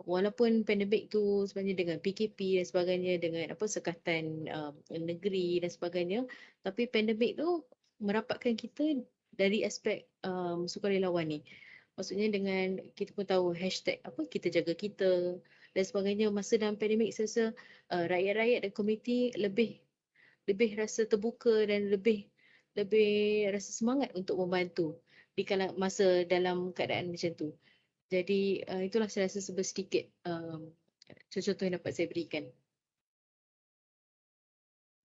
walaupun pandemik tu sebenarnya dengan PKP dan sebagainya, dengan sekatan negeri dan sebagainya, tapi pandemik tu merapatkan kita dari aspek sukarelawan ni. Maksudnya dengan kita pun tahu hashtag kita jaga kita dan sebagainya. Masa dalam pandemik saya rasa rakyat-rakyat dan komuniti lebih rasa terbuka dan lebih rasa semangat untuk membantu di masa dalam keadaan macam tu. Jadi itulah saya rasa sedikit contoh yang dapat saya berikan.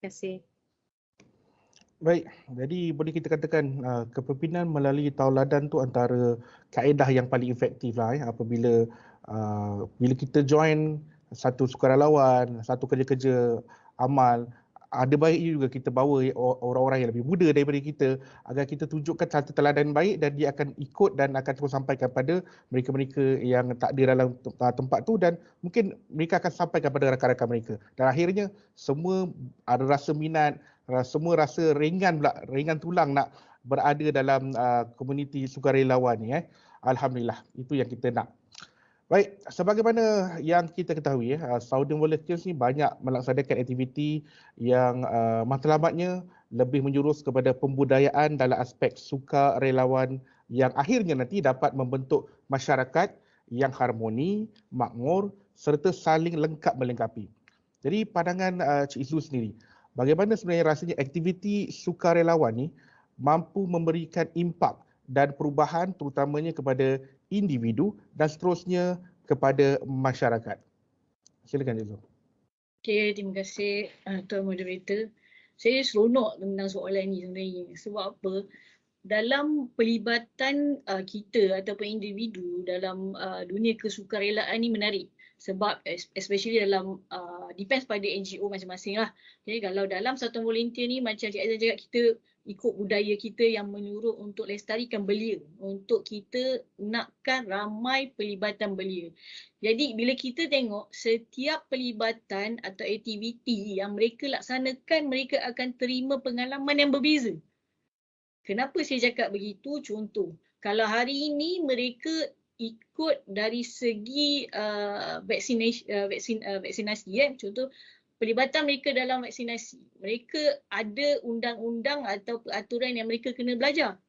Terima kasih.
Baik, jadi boleh kita katakan kepimpinan melalui tauladan tu antara kaedah yang paling efektif lah apabila bila kita join satu sukarelawan, satu kerja-kerja amal, ada baiknya juga kita bawa orang-orang yang lebih muda daripada kita agar kita tunjukkan satu teladan baik dan dia akan ikut dan akan terus sampaikan pada mereka-mereka yang tak ada dalam tempat tu dan mungkin mereka akan sampaikan kepada rakan-rakan mereka. Dan akhirnya semua ada rasa minat, semua rasa ringan tulang nak berada dalam komuniti sukarelawan ni. Alhamdulillah, itu yang kita nak. Baik, sebagaimana yang kita ketahui, Southern Volunteers ni banyak melaksanakan aktiviti yang matlamatnya lebih menjurus kepada pembudayaan dalam aspek sukarelawan yang akhirnya nanti dapat membentuk masyarakat yang harmoni, makmur serta saling lengkap melengkapi. Jadi pandangan Cik Izzu sendiri, bagaimana sebenarnya rasanya aktiviti sukarelawan ni mampu memberikan impak dan perubahan terutamanya kepada individu dan seterusnya kepada masyarakat. Silakan Izzu.
Okay, terima kasih Tuan Moderator. Saya seronok tentang soalan ni sebenarnya. Sebab apa? Dalam pelibatan kita ataupun individu dalam dunia kesukarelaan ni menarik. Sebab especially dalam depends pada NGO masing-masing lah. Jadi kalau dalam satu volunteer ni macam Cik Aizat cakap, kita ikut budaya kita yang menyuruh untuk lestarikan belia. Untuk kita nakkan ramai pelibatan belia. Jadi bila kita tengok setiap pelibatan atau aktiviti yang mereka laksanakan, mereka akan terima pengalaman yang berbeza. Kenapa saya cakap begitu? Contoh, kalau hari ini mereka ikut dari segi vaksinasi, contoh pelibatan mereka dalam vaksinasi. Mereka ada undang-undang atau peraturan yang mereka kena belajar.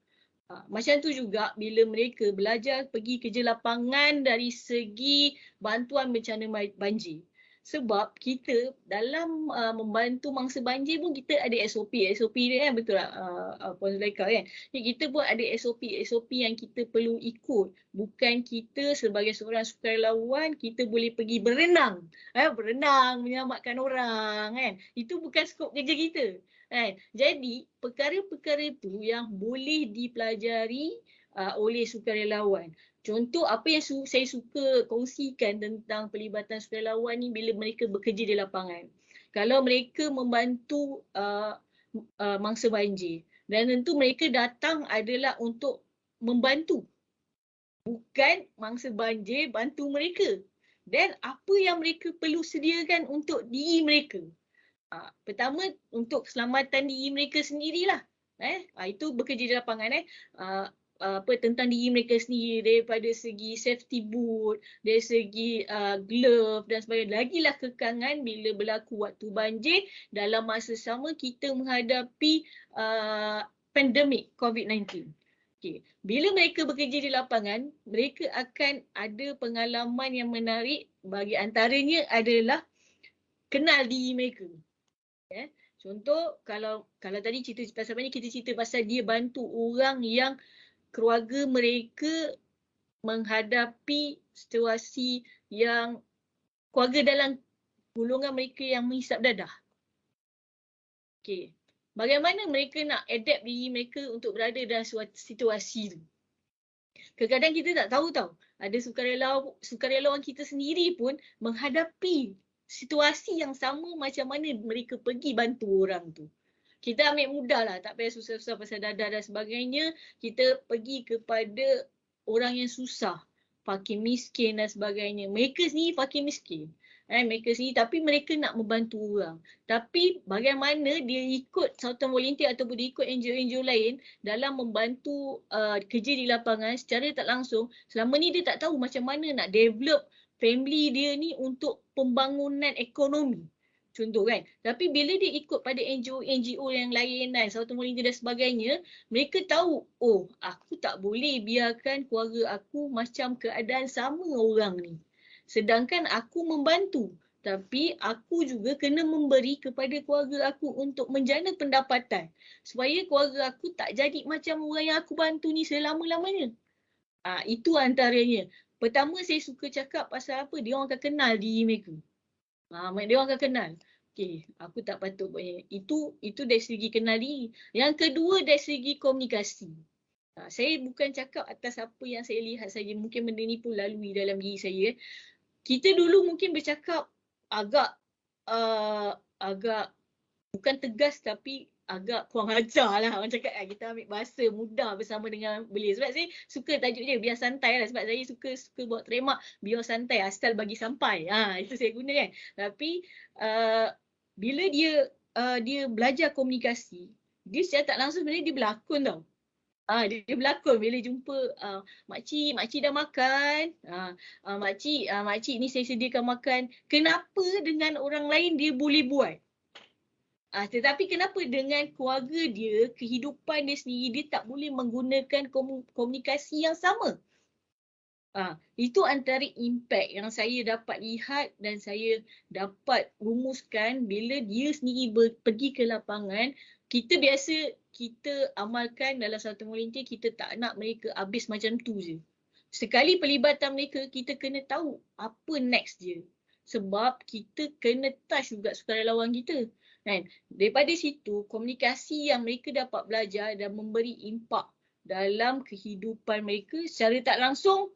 Macam tu juga bila mereka belajar pergi kerja lapangan dari segi bantuan bencana banjir. Sebab kita dalam membantu mangsa banjir pun kita ada SOP dia kan, betul tak Puan Zulaikha kan? Kita pun ada SOP yang kita perlu ikut. Bukan kita sebagai seorang sukarelawan kita boleh pergi berenang menyelamatkan orang kan. Itu bukan skop kerja kita. Kan? Jadi perkara-perkara itu yang boleh dipelajari oleh sukarelawan. Contoh apa yang saya suka kongsikan tentang pelibatan sukarelawan ni bila mereka bekerja di lapangan. Kalau mereka membantu mangsa banjir dan tentu mereka datang adalah untuk membantu. Bukan mangsa banjir bantu mereka. Dan apa yang mereka perlu sediakan untuk diri mereka. Pertama untuk keselamatan diri mereka sendirilah. Itu bekerja di lapangan tentang diri mereka sendiri daripada segi safety boot, dari segi glove dan sebagainya. Lagilah kekangan bila berlaku waktu banjir dalam masa sama kita menghadapi pandemik COVID-19. Okay. Bila mereka bekerja di lapangan, mereka akan ada pengalaman yang menarik, bagi antaranya adalah kenal diri mereka. Contoh kalau tadi cerita pasal banjir, kita cerita pasal dia bantu orang yang keluarga mereka menghadapi situasi yang keluarga dalam golongan mereka yang menghisap dadah. Okay. Bagaimana mereka nak adapt diri mereka untuk berada dalam situasi tu? Kadang-kadang kita tak tahu tau. Ada sukarelawan kita sendiri pun menghadapi situasi yang sama macam mana mereka pergi bantu orang tu. Kita ambil mudah lah, tak payah susah-susah pasal dadah dan sebagainya. Kita pergi kepada orang yang susah, fakir miskin dan sebagainya. Mereka sendiri fakir miskin. Mereka sendiri tapi mereka nak membantu orang. Tapi bagaimana dia ikut satuan volunteer ataupun dia ikut NGO-NGO lain dalam membantu kerja di lapangan secara tak langsung. Selama ni dia tak tahu macam mana nak develop family dia ni untuk pembangunan ekonomi. Contoh kan. Tapi bila dia ikut pada NGO yang lain kan, satuan volunteer dan sebagainya, mereka tahu, oh aku tak boleh biarkan keluarga aku macam keadaan sama orang ni. Sedangkan aku membantu. Tapi aku juga kena memberi kepada keluarga aku untuk menjana pendapatan. Supaya keluarga aku tak jadi macam orang yang aku bantu ni selama-lamanya. Itu antaranya. Pertama saya suka cakap pasal apa, dia orang akan kenal diri mereka. Dia orang akan kenal. Okay, aku tak patut buat ni. Itu dari segi kenal diri. Yang kedua dari segi komunikasi. Saya bukan cakap atas apa yang saya lihat saja. Mungkin benda ni pun lalui dalam diri saya. Kita dulu mungkin bercakap agak bukan tegas tapi agak kurang ajar lah. Orang cakap kita ambil bahasa mudah bersama dengan beliau. Sebab saya suka tajuk dia biar santai lah. Sebab saya suka buat tremak biar santai asal bagi sampai. Itu saya guna kan. Tapi bila dia belajar komunikasi, dia secara tak langsung sebenarnya dia berlakon tau. Dia berlakon bila jumpa makcik dah makan. Makcik ni saya sediakan makan. Kenapa dengan orang lain dia boleh buat? Tetapi kenapa dengan keluarga dia, kehidupan dia sendiri, dia tak boleh menggunakan komunikasi yang sama? Itu antara impact yang saya dapat lihat dan saya dapat rumuskan bila dia sendiri pergi ke lapangan. Kita amalkan dalam satu volunteer, kita tak nak mereka habis macam tu je. Sekali pelibatan mereka, kita kena tahu apa next dia. Sebab kita kena touch juga sukarelawan kita. Kan? Daripada situ, komunikasi yang mereka dapat belajar dan memberi impak dalam kehidupan mereka secara tak langsung,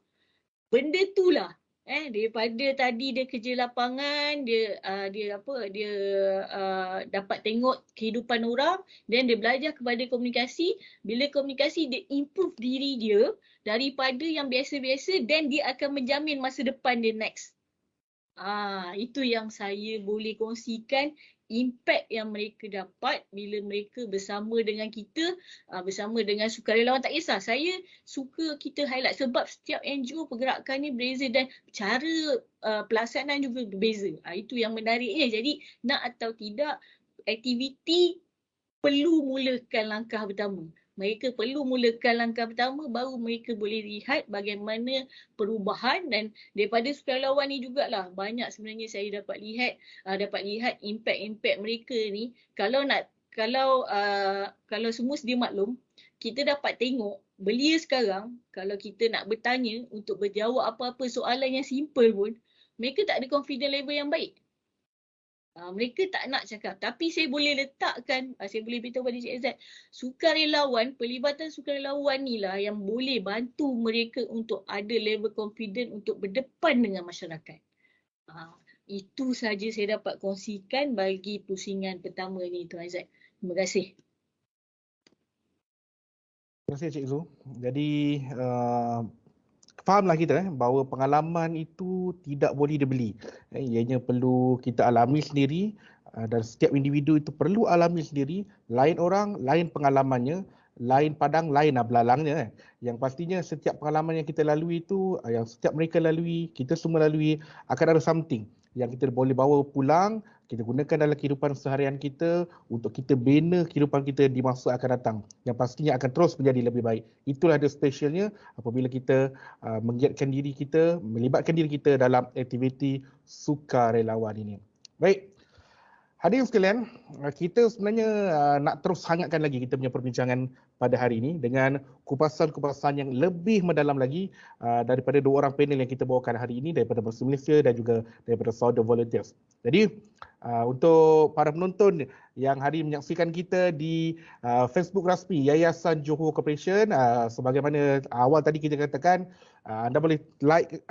benda tu lah. Daripada tadi dia kerja lapangan, dia dapat tengok kehidupan orang dan dia belajar kepada komunikasi. Bila komunikasi, dia improve diri dia daripada yang biasa-biasa dan dia akan menjamin masa depan dia next. Itu yang saya boleh kongsikan impact yang mereka dapat bila mereka bersama dengan kita, bersama dengan sukarelawan. Tak kisah, saya suka kita highlight sebab setiap NGO pergerakan ni berbeza dan cara pelaksanaan juga berbeza. Itu yang menariknya. Jadi nak atau tidak, aktiviti perlu mulakan langkah pertama. Mereka perlu mulakan langkah pertama, baru mereka boleh lihat bagaimana perubahan. Dan daripada sukarelawan ni jugalah banyak sebenarnya saya dapat lihat impact mereka ni. Kalau semua sedia maklum, kita dapat tengok belia sekarang, kalau kita nak bertanya untuk berjawab apa-apa soalan yang simple pun, mereka tak ada confidence level yang baik. Mereka tak nak cakap. Tapi saya boleh letakkan, saya boleh beritahu pada Cik Izzat, pelibatan sukarelawan ni lah yang boleh bantu mereka untuk ada level confident untuk berdepan dengan masyarakat. Itu saja saya dapat kongsikan bagi pusingan pertama ni, Tuan Izzat. Terima kasih.
Terima kasih Cik Zul. Jadi fahamlah kita bahawa pengalaman itu tidak boleh dibeli. Ianya perlu kita alami sendiri dan setiap individu itu perlu alami sendiri. Lain orang, lain pengalamannya, lain padang, lain belalangnya. Yang pastinya setiap pengalaman yang kita lalui itu, yang setiap mereka lalui, kita semua lalui, akan ada something yang kita boleh bawa pulang, kita gunakan dalam kehidupan seharian kita untuk kita bina kehidupan kita di masa akan datang. Yang pastinya akan terus menjadi lebih baik. Itulah dia specialnya apabila kita menggiatkan diri kita, melibatkan diri kita dalam aktiviti sukarelawan ini. Baik. Hadirin sekalian, kita sebenarnya nak terus hangatkan lagi kita punya perbincangan pada hari ini dengan kupasan-kupasan yang lebih mendalam lagi daripada dua orang panel yang kita bawakan hari ini, daripada Muslim Malaysia dan juga daripada Saudi Volunteers. Jadi untuk para penonton yang hari ini menyaksikan kita di Facebook rasmi Yayasan Johor Corporation, sebagaimana awal tadi kita katakan, anda boleh like,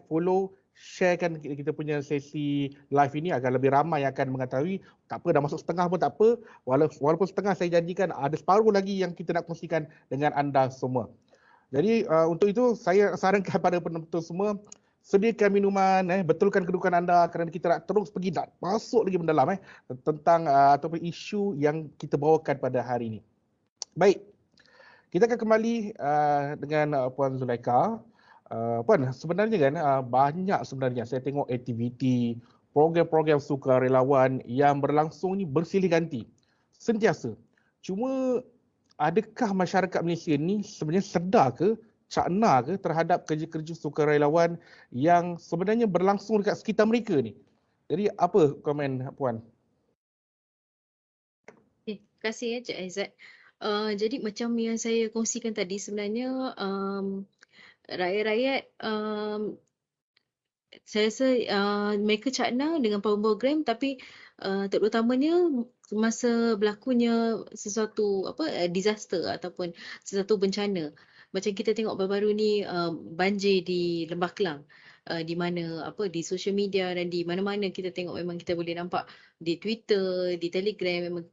follow, sharekan kita punya sesi live ini agar lebih ramai yang akan mengetahui. Tak apa, dah masuk setengah pun tak apa. Walaupun setengah, saya janjikan ada separuh lagi yang kita nak kongsikan dengan anda semua. Jadi untuk itu saya sarankan pada penonton semua, sediakan minuman, betulkan kedudukan anda kerana kita nak terus pergi nak masuk lagi mendalam tentang ataupun isu yang kita bawakan pada hari ini. Baik, kita akan kembali dengan Puan Zulaikha. Puan, sebenarnya kan banyak sebenarnya saya tengok aktiviti, program-program sukarelawan yang berlangsung ni bersilih ganti, sentiasa. Cuma adakah masyarakat Malaysia ni sebenarnya sedar ke, cakna ke terhadap kerja-kerja sukarelawan yang sebenarnya berlangsung dekat sekitar mereka ni? Jadi apa komen Puan?
Terima kasih Cik Aizat. Jadi macam yang saya kongsikan tadi, sebenarnya rakyat-rakyat saya rasa mereka cakna dengan program, tapi terutamanya masa berlakunya sesuatu disaster ataupun sesuatu bencana. Macam kita tengok baru-baru ni banjir di Lembah Kelang, di mana di social media dan di mana-mana kita tengok, memang kita boleh nampak di Twitter, di Telegram, memang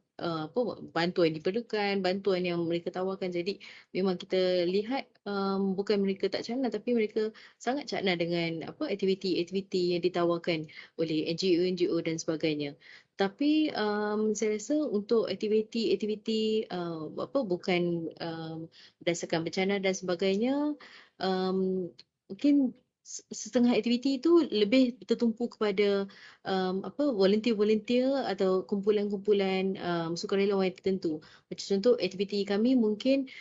bantuan diperlukan, bantuan yang mereka tawarkan. Jadi memang kita lihat bukan mereka tak cakna, tapi mereka sangat cakna dengan aktiviti-aktiviti yang ditawarkan oleh NGO dan sebagainya. Tapi saya rasa untuk aktiviti-aktiviti bukan berdasarkan bencana dan sebagainya, mungkin setengah aktiviti itu lebih tertumpu kepada volunteer-volunteer atau kumpulan-kumpulan sukarelawan tertentu. Macam contoh aktiviti kami mungkin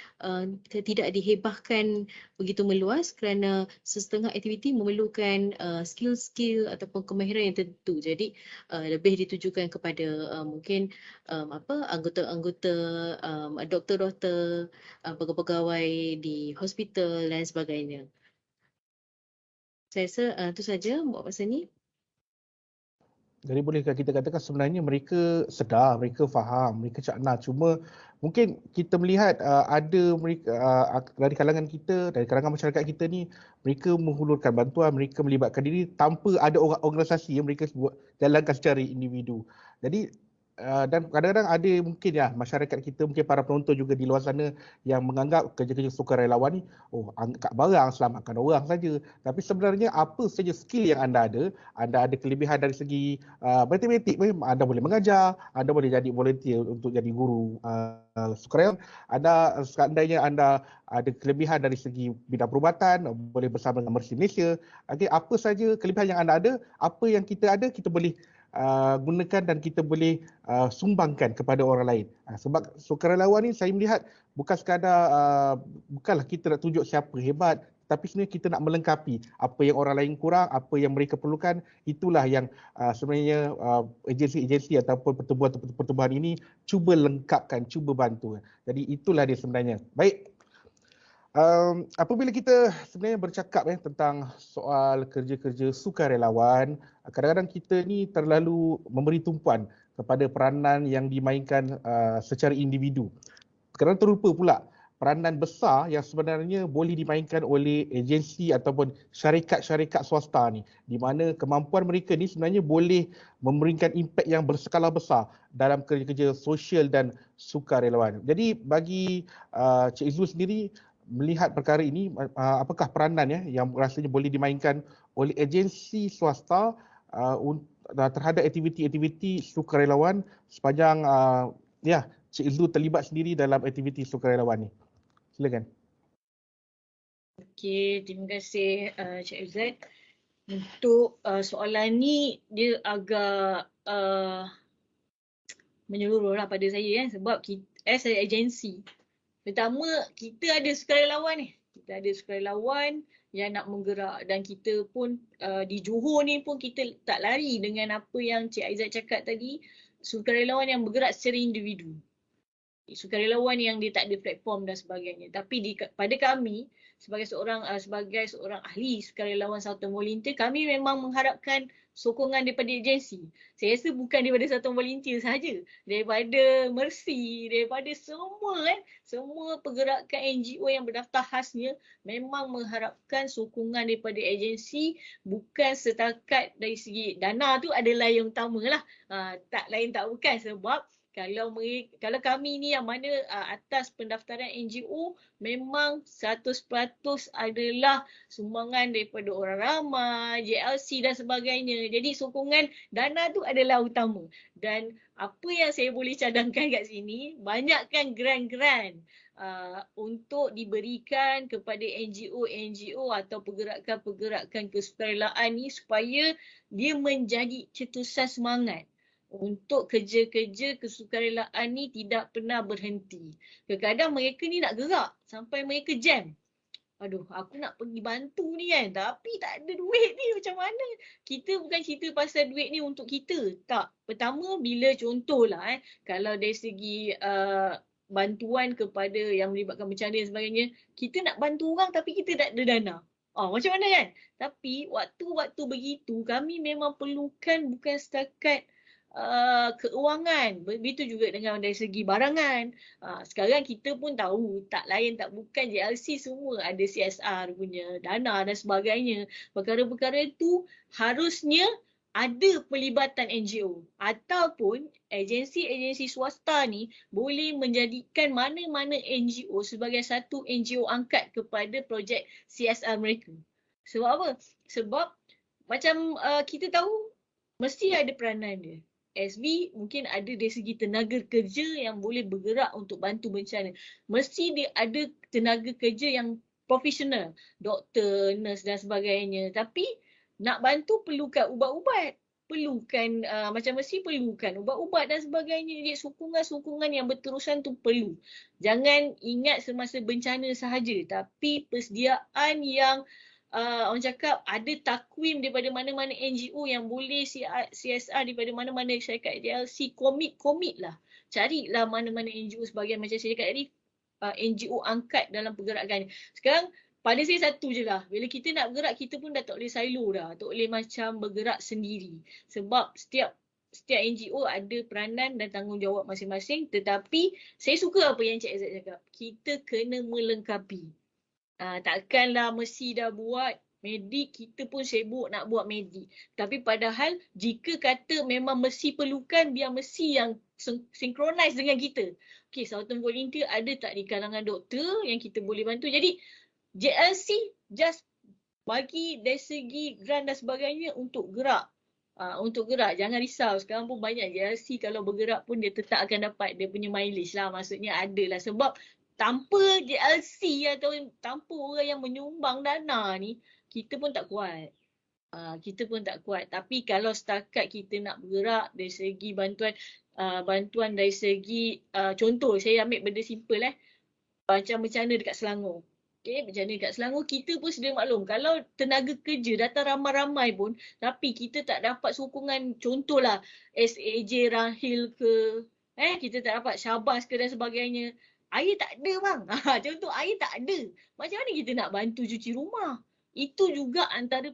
tidak dihebahkan begitu meluas kerana setengah aktiviti memerlukan skill-skill ataupun kemahiran yang tertentu. Jadi lebih ditujukan kepada mungkin anggota-anggota, doktor-doktor, pegawai-pegawai di hospital dan sebagainya. Saya rasa itu saja buat masa ni.
Jadi bolehkah kita katakan sebenarnya mereka sedar, mereka faham, mereka cakna, cuma mungkin kita melihat ada mereka dari kalangan kita, dari kalangan masyarakat kita ni, mereka menghulurkan bantuan, mereka melibatkan diri tanpa ada organisasi yang mereka jalankan secara individu. Jadi dan kadang-kadang ada mungkin ya masyarakat kita, mungkin para penonton juga di luar sana yang menganggap kerja-kerja sukarelawan ni angkat barang, selamatkan orang saja. Tapi sebenarnya apa saja skill yang anda ada kelebihan dari segi matematik, anda boleh mengajar, anda boleh jadi volunteer untuk jadi guru sukarelawan, seandainya anda ada kelebihan dari segi bidang perubatan, boleh bersama dengan Mercy Malaysia. Okay, apa saja kelebihan yang anda ada, apa yang kita ada, kita boleh gunakan dan kita boleh sumbangkan kepada orang lain. Sebab sukarelawan ni saya melihat bukan sekadar bukanlah kita nak tunjuk siapa hebat, tapi sebenarnya kita nak melengkapi apa yang orang lain kurang, apa yang mereka perlukan. Itulah yang sebenarnya agensi-agensi ataupun pertubuhan ini cuba lengkapkan, cuba bantu. Jadi itulah dia sebenarnya. Baik. Apabila kita sebenarnya bercakap tentang soal kerja-kerja sukarelawan, kadang-kadang kita ni terlalu memberi tumpuan kepada peranan yang dimainkan secara individu. Kadang terlupa pula peranan besar yang sebenarnya boleh dimainkan oleh agensi ataupun syarikat-syarikat swasta ni, di mana kemampuan mereka ni sebenarnya boleh memberikan impak yang berskala besar dalam kerja-kerja sosial dan sukarelawan. Jadi bagi Cik Zul sendiri, melihat perkara ini, apakah peranan yang rasanya boleh dimainkan oleh agensi swasta terhadap aktiviti-aktiviti sukarelawan sepanjang Cik Zul terlibat sendiri dalam aktiviti sukarelawan ni? Silakan.
Okey, terima kasih Cik Izzat. Untuk soalan ni dia agak menyeluruhlah pada saya sebab kita, as a agensi, pertama, kita ada sukarelawan ni. Kita ada sukarelawan yang nak menggerak dan kita pun di Johor ni pun kita tak lari dengan apa yang Cik Aizat cakap tadi, sukarelawan yang bergerak secara individu. Sukarelawan yang dia tak ada platform dan sebagainya. Tapi pada kami sebagai seorang ahli sukarelawan satuan volunteer, kami memang mengharapkan sokongan daripada agensi. Saya rasa bukan daripada satuan volunteer sahaja, daripada Mercy, daripada semua pergerakan NGO yang berdaftar khasnya memang mengharapkan sokongan daripada agensi, bukan setakat dari segi dana tu adalah yang utama lah. Tak lain tak bukan, sebab kalau kami ni yang mana atas pendaftaran NGO memang 100% adalah sumbangan daripada orang ramai, JLC dan sebagainya. Jadi sokongan dana tu adalah utama. Dan apa yang saya boleh cadangkan kat sini, banyakkan grant-grant untuk diberikan kepada NGO atau pergerakan-pergerakan kesukarelaan ni supaya dia menjadi cetusan semangat untuk kerja-kerja kesukarelaan ni tidak pernah berhenti. Kadang-kadang mereka ni nak gerak sampai mereka jam. Aduh, aku nak pergi bantu ni kan, tapi tak ada duit ni, macam mana? Kita bukan cerita pasal duit ni untuk kita. Tak. Pertama, bila contohlah kalau dari segi bantuan kepada yang melibatkan bencana dan sebagainya, kita nak bantu orang tapi kita tak ada dana. Macam mana kan? Tapi waktu-waktu begitu, kami memang perlukan bukan setakat keuangan, begitu juga dengan dari segi barangan. Sekarang kita pun tahu tak lain tak bukan JLC semua ada CSR punya dana dan sebagainya. Perkara-perkara itu harusnya ada pelibatan NGO ataupun agensi-agensi swasta ni boleh menjadikan mana-mana NGO sebagai satu NGO angkat kepada projek CSR mereka. Sebab apa? Sebab macam kita tahu mesti ada peranan dia. SB mungkin ada dari segi tenaga kerja yang boleh bergerak untuk bantu bencana. Mesti dia ada tenaga kerja yang profesional, doktor, nurse dan sebagainya. Tapi nak bantu perlukan ubat-ubat. Perlukan macam mesti perlukan ubat-ubat dan sebagainya. Jadi sokongan-sokongan yang berterusan tu perlu. Jangan ingat semasa bencana sahaja, tapi persediaan yang orang cakap ada takwim daripada mana-mana NGO yang boleh CSR daripada mana-mana syarikat JLC, komit lah. Carilah mana-mana NGO sebagai macam saya cakap tadi, NGO angkat dalam pergerakan. Sekarang pada saya satu je lah, bila kita nak bergerak kita pun dah tak boleh silo dah, tak boleh macam bergerak sendiri. Sebab setiap NGO ada peranan dan tanggungjawab masing-masing, tetapi saya suka apa yang Cik Izzat cakap, kita kena melengkapi. Takkanlah mesti dah buat Medik, kita pun sibuk nak buat medik. Tapi padahal jika kata memang mesti perlukan, biar mesti yang synchronize dengan kita. Okey, Sultan volunteer ada tak di kalangan doktor yang kita boleh bantu. Jadi JLC just bagi dari segi grant dan sebagainya untuk gerak. Untuk gerak, jangan risau. Sekarang pun banyak JLC kalau bergerak pun dia tetap akan dapat dia punya mileage lah. Maksudnya ada lah. Sebab tanpa JLC atau tanpa orang yang menyumbang dana ni, kita pun tak kuat. Kita pun tak kuat. Tapi kalau setakat kita nak bergerak dari segi bantuan dari segi, contoh saya ambil benda simple macam bencana dekat Selangor. Okay, bencana dekat Selangor, kita pun sedia maklum. Kalau tenaga kerja datang ramai-ramai pun, tapi kita tak dapat sokongan, contohlah SAJ Rahil ke, kita tak dapat Syabas ke dan sebagainya. Air tak ada bang. Contoh air tak ada. Macam mana kita nak bantu cuci rumah? Itu juga antara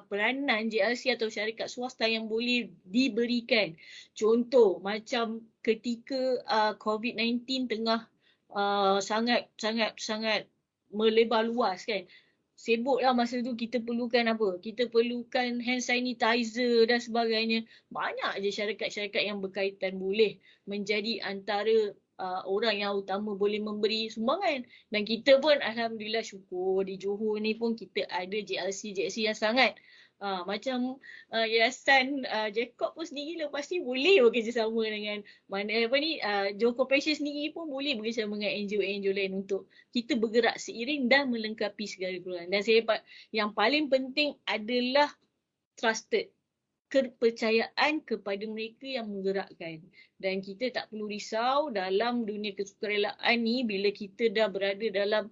peranan JLC atau syarikat swasta yang boleh diberikan. Contoh macam ketika COVID-19 tengah sangat melebar luas kan. Sibuklah masa tu kita perlukan apa? Kita perlukan hand sanitizer dan sebagainya. Banyak je syarikat-syarikat yang berkaitan boleh menjadi antara orang yang utama boleh memberi sumbangan. Dan kita pun alhamdulillah syukur di Johor ni pun kita ada JLC yang sangat macam Yayasan Jacob pun sendiri lepas ni boleh bekerjasama dengan Johor Corporation sendiri pun boleh bekerjasama dengan NGO-NGO lain untuk kita bergerak seiring dan melengkapi segala keperluan. Dan yang paling penting adalah trusted, kepercayaan kepada mereka yang menggerakkan. Dan kita tak perlu risau dalam dunia kesukarelaan ni, bila kita dah berada dalam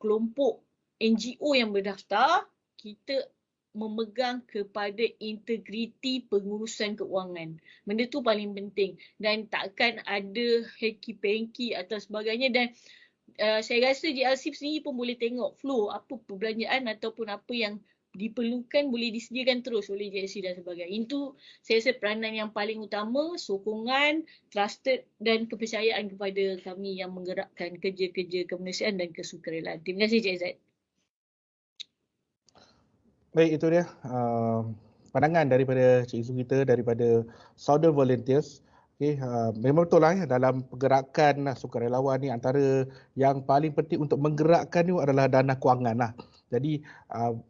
kelompok NGO yang berdaftar, kita memegang kepada integriti pengurusan keuangan. Benda tu paling penting. Dan takkan ada hengki-pengki atau sebagainya. Dan saya rasa JLC sendiri pun boleh tengok flow apa perbelanjaan ataupun apa yang diperlukan boleh disediakan terus oleh JLC dan sebagainya. Itu saya rasa peranan yang paling utama, sokongan, trusted dan kepercayaan kepada kami yang menggerakkan kerja-kerja kemanusiaan dan kesukarelaan. Terima kasih Cik Zat.
Baik, itu dia pandangan daripada Cik Izu kita, daripada Southern Volunteers. Okay, memang betul lah dalam pergerakan sukarelawan ni, antara yang paling penting untuk menggerakkan ni adalah dana kewangan lah. Jadi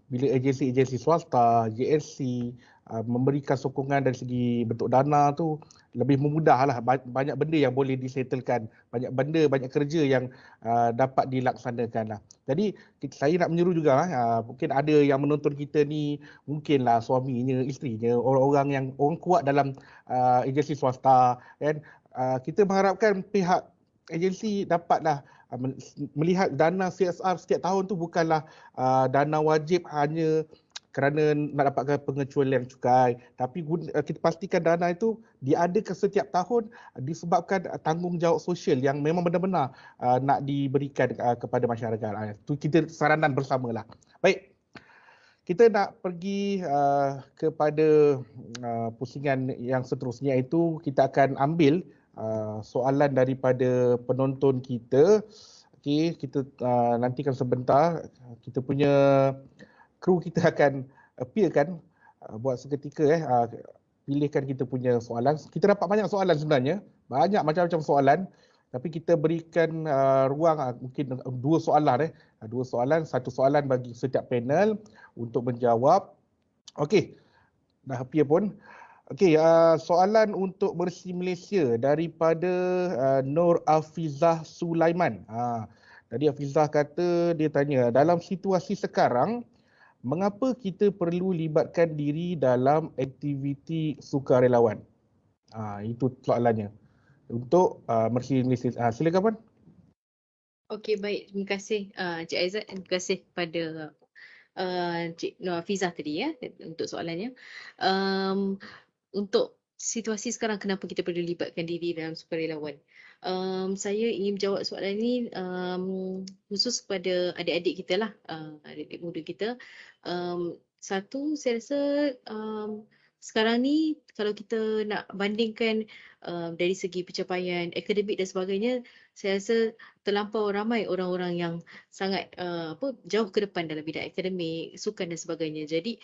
bila agensi-agensi swasta, JLC memberikan sokongan dari segi bentuk dana tu, lebih memudahlah. Banyak benda yang boleh disettlekan, banyak kerja yang dapat dilaksanakan lah. Jadi saya nak menyeru juga mungkin ada yang menonton kita ni, mungkinlah suaminya, isterinya, orang kuat dalam agensi swasta kan. Kita mengharapkan pihak agensi dapatlah melihat dana CSR setiap tahun tu bukanlah dana wajib hanya kerana nak dapatkan pengecualian cukai, tapi kita pastikan dana itu diadakan setiap tahun disebabkan tanggungjawab sosial yang memang benar-benar nak diberikan kepada masyarakat. Itu kita saranan bersamalah. Baik, kita nak pergi kepada pusingan yang seterusnya, itu kita akan ambil soalan daripada penonton kita. Okey, kita nantikan sebentar. Kita punya kru kita akan appearkan buat seketika pilihkan kita punya soalan. Kita dapat banyak soalan sebenarnya, banyak macam-macam soalan, tapi kita berikan ruang mungkin dua soalan, satu soalan bagi setiap panel untuk menjawab. Okey, dah appear pun. Okey, soalan untuk Mercy Malaysia daripada Nur Afizah Sulaiman. Tadi Afizah kata, dia tanya, dalam situasi sekarang, mengapa kita perlu libatkan diri dalam aktiviti sukarelawan? Itu soalannya. Untuk Mercy Malaysia. Silakan Puan.
Okey, baik. Terima kasih Cik Aizat. Terima kasih kepada Cik Nur Afizah tadi untuk soalannya. Untuk situasi sekarang, kenapa kita perlu libatkan diri dalam sukarelawan? Saya ingin menjawab soalan ini khusus kepada adik-adik kita lah, adik-adik muda kita. Satu, saya rasa sekarang ni kalau kita nak bandingkan dari segi pencapaian akademik dan sebagainya, saya rasa terlampau ramai orang-orang yang sangat jauh ke depan dalam bidang akademik, sukan dan sebagainya. Jadi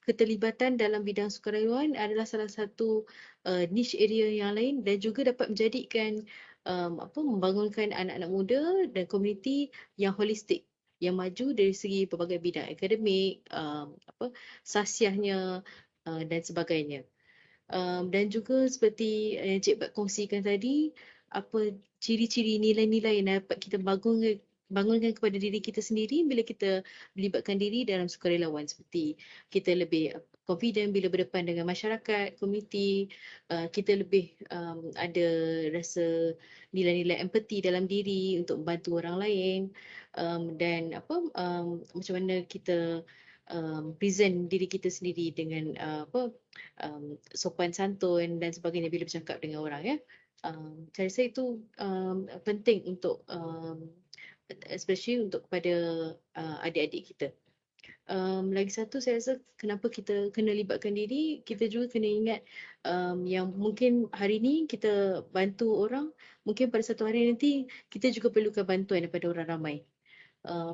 keterlibatan dalam bidang sukarelawan adalah salah satu niche area yang lain dan juga dapat menjadikan membangunkan anak-anak muda dan komuniti yang holistik, yang maju dari segi pelbagai bidang akademik, sasiahnya dan sebagainya. Dan juga seperti yang Cik Bat kongsikan tadi, apa ciri-ciri nilai-nilai yang dapat kita bangunkan kepada diri kita sendiri bila kita melibatkan diri dalam sukarelawan, seperti kita lebih confident bila berdepan dengan masyarakat, komuniti, kita lebih ada rasa nilai-nilai empati dalam diri untuk membantu orang lain, dan macam mana kita present diri kita sendiri dengan sopan santun dan sebagainya bila bercakap dengan orang, ya. Saya rasa itu penting untuk especially untuk kepada adik-adik kita. Lagi satu, saya rasa kenapa kita kena libatkan diri, kita juga kena ingat yang mungkin hari ni kita bantu orang, mungkin pada satu hari nanti kita juga perlukan bantuan daripada orang ramai.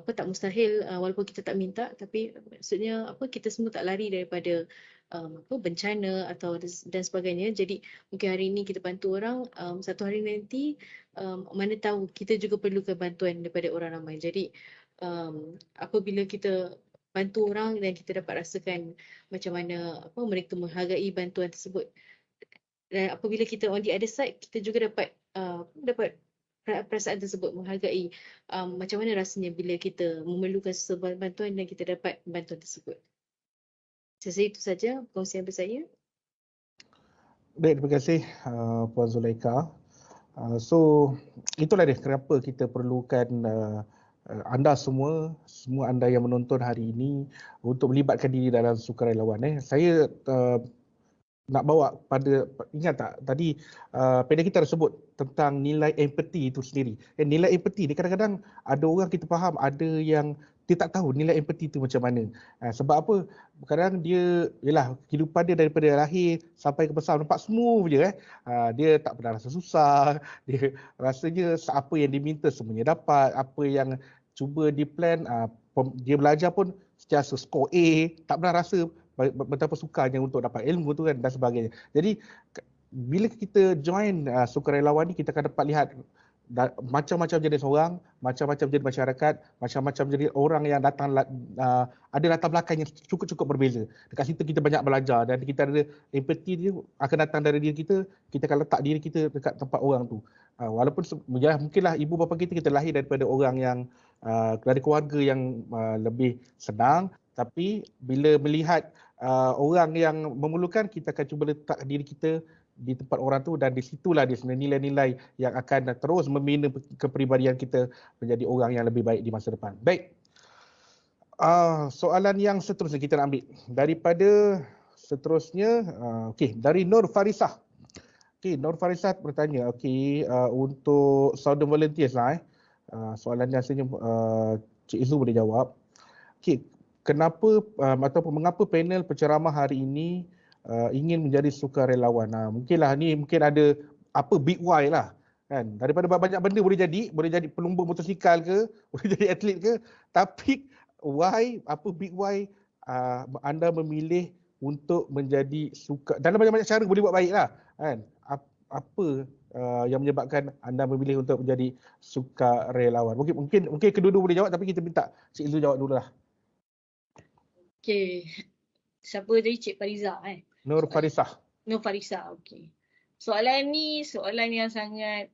Tak mustahil, walaupun kita tak minta, tapi maksudnya kita semua tak lari daripada bencana atau dan sebagainya. Jadi mungkin hari ini kita bantu orang, satu hari nanti mana tahu kita juga perlukan bantuan daripada orang ramai. Jadi apabila kita bantu orang dan kita dapat rasakan macam mana mereka menghargai bantuan tersebut, dan apabila kita on the other side, kita juga dapat perasaan tersebut, menghargai macam mana rasanya bila kita memerlukan sesuatu bantuan dan kita dapat bantuan tersebut. Saya rasa itu saja perkongsian dari saya.
Baik, terima kasih Puan Zulaikha. So itulah dia kenapa kita perlukan anda semua anda yang menonton hari ini untuk melibatkan diri dalam sukarelawan. Saya nak bawa pada, ingat tak tadi panel kita sebut tentang nilai empati itu sendiri. Nilai empati ni kadang-kadang ada orang kita faham, ada yang dia tak tahu nilai empati itu macam mana. Sebab apa? Kadang dia, yalah, kehidupan dia daripada lahir sampai ke besar nampak smooth je. Dia tak pernah rasa susah, dia rasanya apa yang diminta semuanya dapat, apa yang cuba di-plan, dia belajar pun sentiasa skor A, tak pernah rasa betapa sukanya untuk dapat ilmu tu kan dan sebagainya. Jadi bila kita join sukarelawan ni, kita akan dapat lihat macam-macam jenis orang, macam-macam jenis masyarakat, macam-macam jenis orang yang datang ada latar belakang yang cukup-cukup berbeza. Dekat situ kita banyak belajar dan kita ada empati dia akan datang dari diri kita akan letak diri kita dekat tempat orang tu. Walaupun mungkinlah ibu bapa kita lahir daripada orang yang dari keluarga yang lebih senang, tapi bila melihat orang yang memerlukan, kita akan cuba letak diri kita di tempat orang tu, dan di situlah dia sebenarnya nilai-nilai yang akan terus membina kepribadian kita menjadi orang yang lebih baik di masa depan. Baik. Soalan yang seterusnya kita nak ambil daripada seterusnya, dari Nur Farisah. Nur Farisah bertanya, untuk student volunteers lah. Soalan yang rasanya Cik Izu boleh jawab. Kenapa ataupun mengapa panel penceramah hari ini ingin menjadi sukarelawan? Mungkin ada big why lah kan. Daripada banyak benda boleh jadi pelumba motosikal ke, boleh jadi atlet ke, tapi big why anda memilih untuk menjadi dalam banyak-banyak cara boleh buat baik lah kan. Apa yang menyebabkan anda memilih untuk menjadi sukarelawan? Mungkin kedua-dua boleh jawab, tapi kita minta Cik Izu jawab dulu lah.
Siapa tadi? Cik Farizah
Nur Farisah.
Nur Farisah, Soalan ni soalan yang sangat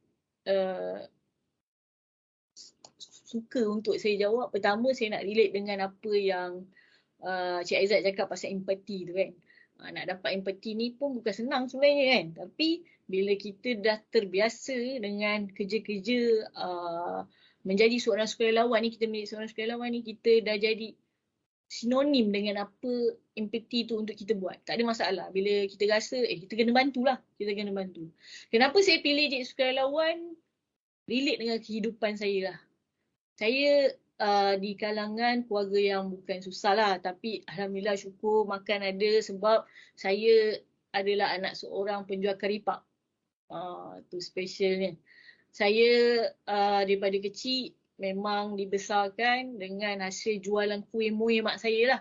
suka untuk saya jawab. Pertama, saya nak relate dengan apa yang Cik Aizat cakap pasal empati tu kan. Nak dapat empati ni pun bukan senang sebenarnya kan. Tapi bila kita dah terbiasa dengan kerja-kerja menjadi seorang sukarelawan ni, kita dah jadi sinonim dengan apa empati tu untuk kita buat. Tak ada masalah. Bila kita rasa, kita kena bantulah. Kenapa saya pilih jadi sukarelawan? Relate dengan kehidupan saya lah. Saya di kalangan keluarga yang bukan susah lah, tapi alhamdulillah syukur makan ada sebab saya adalah anak seorang penjual karipak. Tu specialnya. Saya daripada kecil memang dibesarkan dengan hasil jualan kuih-muih mak saya lah.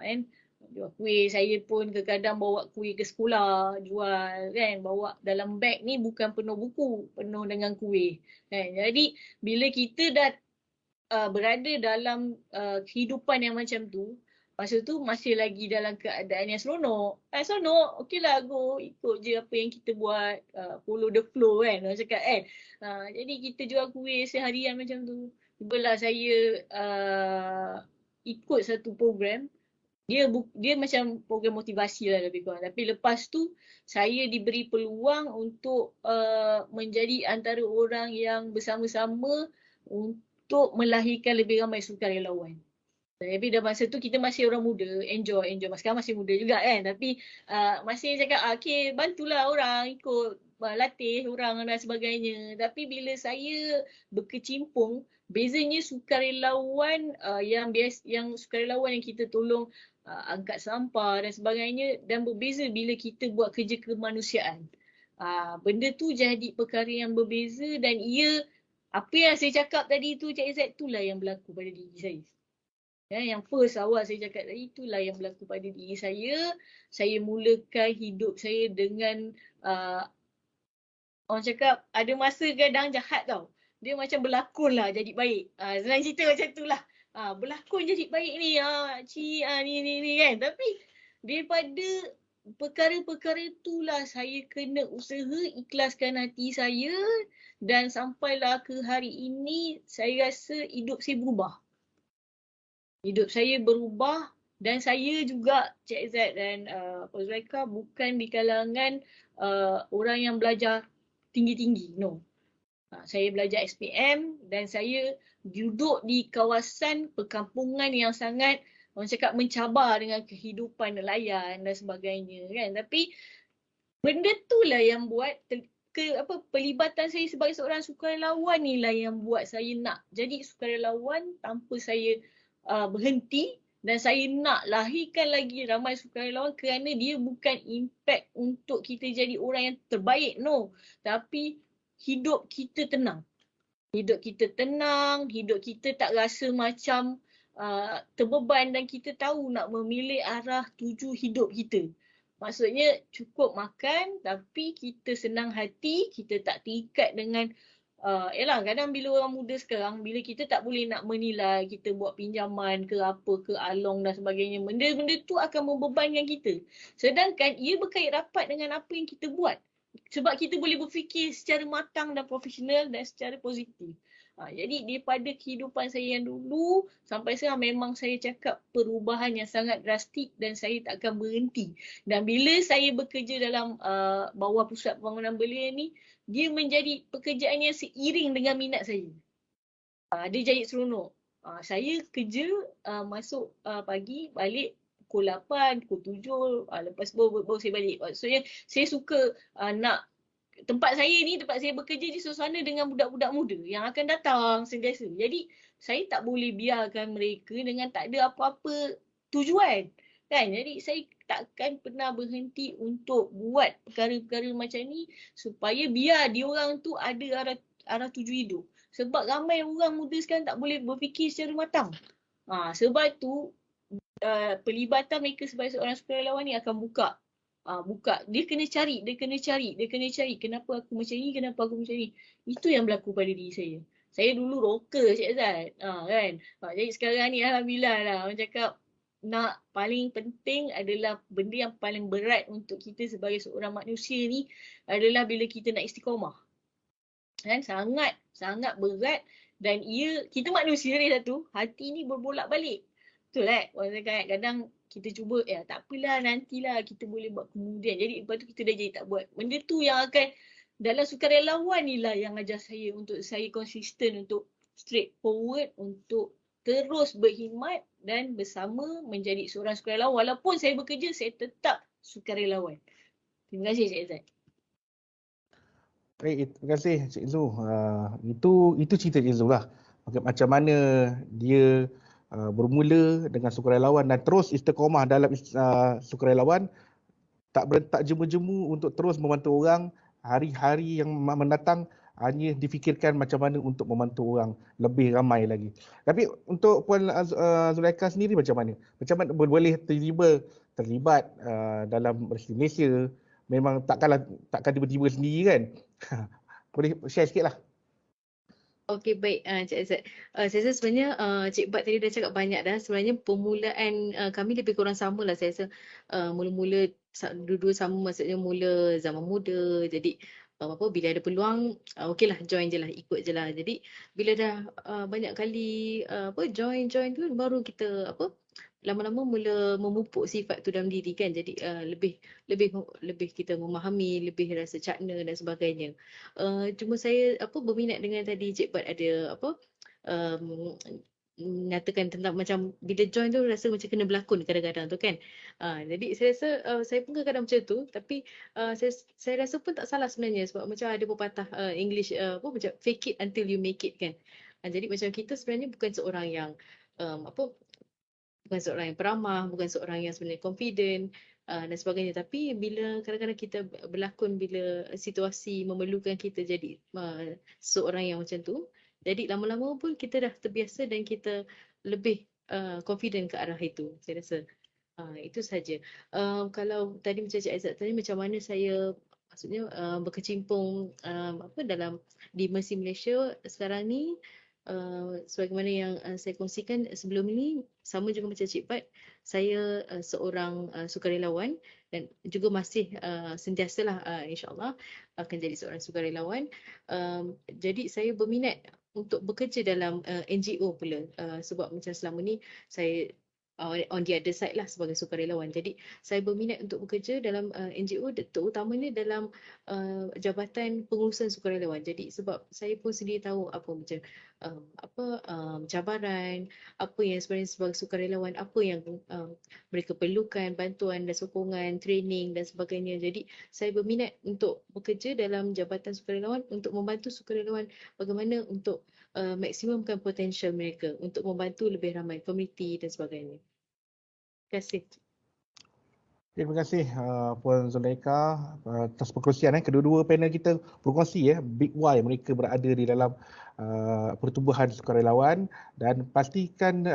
Kan? Jual kuih, saya pun kadang-kadang bawa kuih ke sekolah, jual kan, bawa dalam beg ni bukan penuh buku, penuh dengan kuih. Kan? Jadi bila kita dah berada dalam kehidupan yang macam tu, masa tu masih lagi dalam keadaan yang seronok. Seronok, okeylah go, ikut je apa yang kita buat, follow the flow kan, orang cakap kan. Jadi kita jual kuih seharian macam tu. Tibalah saya ikut satu program, dia macam program motivasi lah lebih kurang. Tapi lepas tu saya diberi peluang untuk menjadi antara orang yang bersama-sama untuk melahirkan lebih ramai sukarelawan. Tapi dah masa tu kita masih orang muda, enjoy. Sekarang masih muda juga kan. Tapi masih cakap, okay, bantulah orang ikut latih orang dan sebagainya. Tapi bila saya berkecimpung, bezanya sukarelawan yang sukarelawan yang kita tolong angkat sampah dan sebagainya, dan berbeza bila kita buat kerja kemanusiaan. Benda tu jadi perkara yang berbeza dan ia, apa yang saya cakap tadi tu Cik Izzat, itulah yang berlaku pada diri saya. Yang first awal saya cakap tadi, itulah yang berlaku pada diri saya. Saya mulakan hidup saya dengan orang cakap ada masa kadang jahat tau. Dia macam berlakon lah jadi baik. Senang cerita macam tu lah. Berlakon jadi baik ni, ni kan. Tapi daripada perkara-perkara itulah saya kena usaha ikhlaskan hati saya, dan sampailah ke hari ini saya rasa hidup saya berubah. Hidup saya berubah dan saya juga, Cik Izzat dan Puan Zulaikha, bukan di kalangan orang yang belajar tinggi-tinggi. No. Saya belajar SPM dan saya duduk di kawasan perkampungan yang sangat, orang cakap, mencabar dengan kehidupan nelayan dan sebagainya kan. Tapi benda tu lah yang buat pelibatan saya sebagai seorang sukarelawan ni lah yang buat saya nak jadi sukarelawan tanpa saya berhenti, dan saya nak lahirkan lagi ramai sukarelawan kerana dia bukan impact untuk kita jadi orang yang terbaik, no. Tapi hidup kita tenang. Hidup kita tenang, hidup kita tak rasa macam terbeban, dan kita tahu nak memilih arah tuju hidup kita. Maksudnya cukup makan tapi kita senang hati, kita tak terikat dengan yalah, kadang bila orang muda sekarang, bila kita tak boleh nak menilai, kita buat pinjaman ke apa ke along dan sebagainya, benda-benda tu akan membebankan kita. Sedangkan ia berkait rapat dengan apa yang kita buat. Sebab kita boleh berfikir secara matang dan profesional dan secara positif. Jadi daripada kehidupan saya yang dulu sampai sekarang, memang saya cakap perubahan yang sangat drastik dan saya tak akan berhenti. Dan bila saya bekerja dalam bawah Pusat Pembangunan Belia ni, dia menjadi pekerjaan yang seiring dengan minat saya. Dia jadi seronok. Saya kerja masuk pagi, balik pukul 8, pukul 7, lepas baru saya balik. Maksudnya saya suka nak tempat saya bekerja di suasana dengan budak-budak muda yang akan datang sentiasa. Jadi saya tak boleh biarkan mereka dengan tak ada apa-apa tujuan. Kan? Jadi saya takkan pernah berhenti untuk buat perkara-perkara macam ni supaya biar diorang tu ada arah tuju hidup. Sebab ramai orang muda sekarang tak boleh berfikir secara matang. Sebab tu pelibatan mereka sebagai seorang sukarelawan ni akan buka. Dia kena cari. Kenapa aku macam ni, kenapa aku macam ni. Itu yang berlaku pada diri saya. Saya dulu rocker, Cik Azad. Kan? Jadi sekarang ni alhamdulillah lah. Orang cakap nak paling penting adalah benda yang paling berat untuk kita sebagai seorang manusia ni adalah bila kita nak istiqamah. Kan? Sangat berat, dan kita manusia ni satu, hati ni berbolak-balik. Betul kan? Orang cakap kadang kita cuba, tak apalah, nantilah kita boleh buat kemudian. Jadi lepas tu kita dah jadi tak buat. Benda tu yang akan, dalam sukarelawan ni lah yang ajar saya untuk saya konsisten, untuk straight forward, untuk terus berkhidmat dan bersama menjadi seorang sukarelawan. Walaupun saya bekerja, saya tetap sukarelawan. Terima kasih Cik Izzat.
Baik, terima kasih Cik Zu. Itu cerita Cik Zu lah. macam mana dia bermula dengan sukarelawan dan terus istiqomah dalam sukarelawan, tak jemu-jemu untuk terus membantu orang. Hari-hari yang mendatang hanya difikirkan macam mana untuk membantu orang lebih ramai lagi. Tapi untuk Puan Zulaikha sendiri macam mana? Macam mana boleh terlibat dalam Bersih Malaysia? Memang takkan tiba-tiba sendiri kan? Boleh share sikit lah.
Okey, baik Cik Aizat. Saya rasa sebenarnya Cik Bat tadi dah cakap banyak dah. Sebenarnya permulaan kami lebih kurang sama lah. Saya rasa mula-mula dua-dua sama, maksudnya mula zaman muda. Jadi bila ada peluang, okeylah join je lah, ikut je lah. Jadi bila dah banyak kali join tu baru kita lama-lama mula memupuk sifat tu dalam diri kan. Jadi lebih kita memahami, lebih rasa cakna dan sebagainya. Cuma saya berminat dengan tadi Cik Bat ada um, menyatakan tentang macam bila join tu rasa macam kena berlakon kadang-kadang tu kan. Jadi saya rasa saya pun kadang macam tu, tapi saya rasa pun tak salah sebenarnya, sebab macam ada pepatah English macam fake it until you make it kan. Jadi macam kita sebenarnya bukan seorang yang bukan seorang yang peramah, bukan seorang yang sebenarnya confident dan sebagainya. Tapi bila kadang-kadang kita berlakon, bila situasi memerlukan kita jadi seorang yang macam tu, jadi lama-lama pun kita dah terbiasa dan kita lebih confident ke arah itu. Saya rasa itu saja. Kalau tadi macam Cik Aizat tadi, macam mana saya maksudnya berkecimpung dalam di Mercy Malaysia sekarang ni, sebagaimana yang saya kongsikan sebelum ini, sama juga macam Cik Pat, saya seorang sukarelawan dan juga masih sentiasalah insyaAllah akan jadi seorang sukarelawan. Jadi saya berminat untuk bekerja dalam NGO pula, sebab macam selama ni saya on the other side lah sebagai sukarelawan. Jadi saya berminat untuk bekerja dalam NGO, terutamanya dalam jabatan pengurusan sukarelawan. Jadi sebab saya pun sendiri tahu apa macam cabaran, apa yang sebenarnya sebagai sukarelawan, apa yang mereka perlukan, bantuan dan sokongan, training dan sebagainya. Jadi saya berminat untuk bekerja dalam jabatan sukarelawan untuk membantu sukarelawan bagaimana untuk maksimumkan potensial mereka untuk membantu lebih ramai komuniti dan sebagainya. Terima kasih.
Terima kasih Puan Zulaikha atas perkongsian. Kedua-dua panel kita berkongsi big why mereka berada di dalam pertubuhan sukarelawan, dan pastikan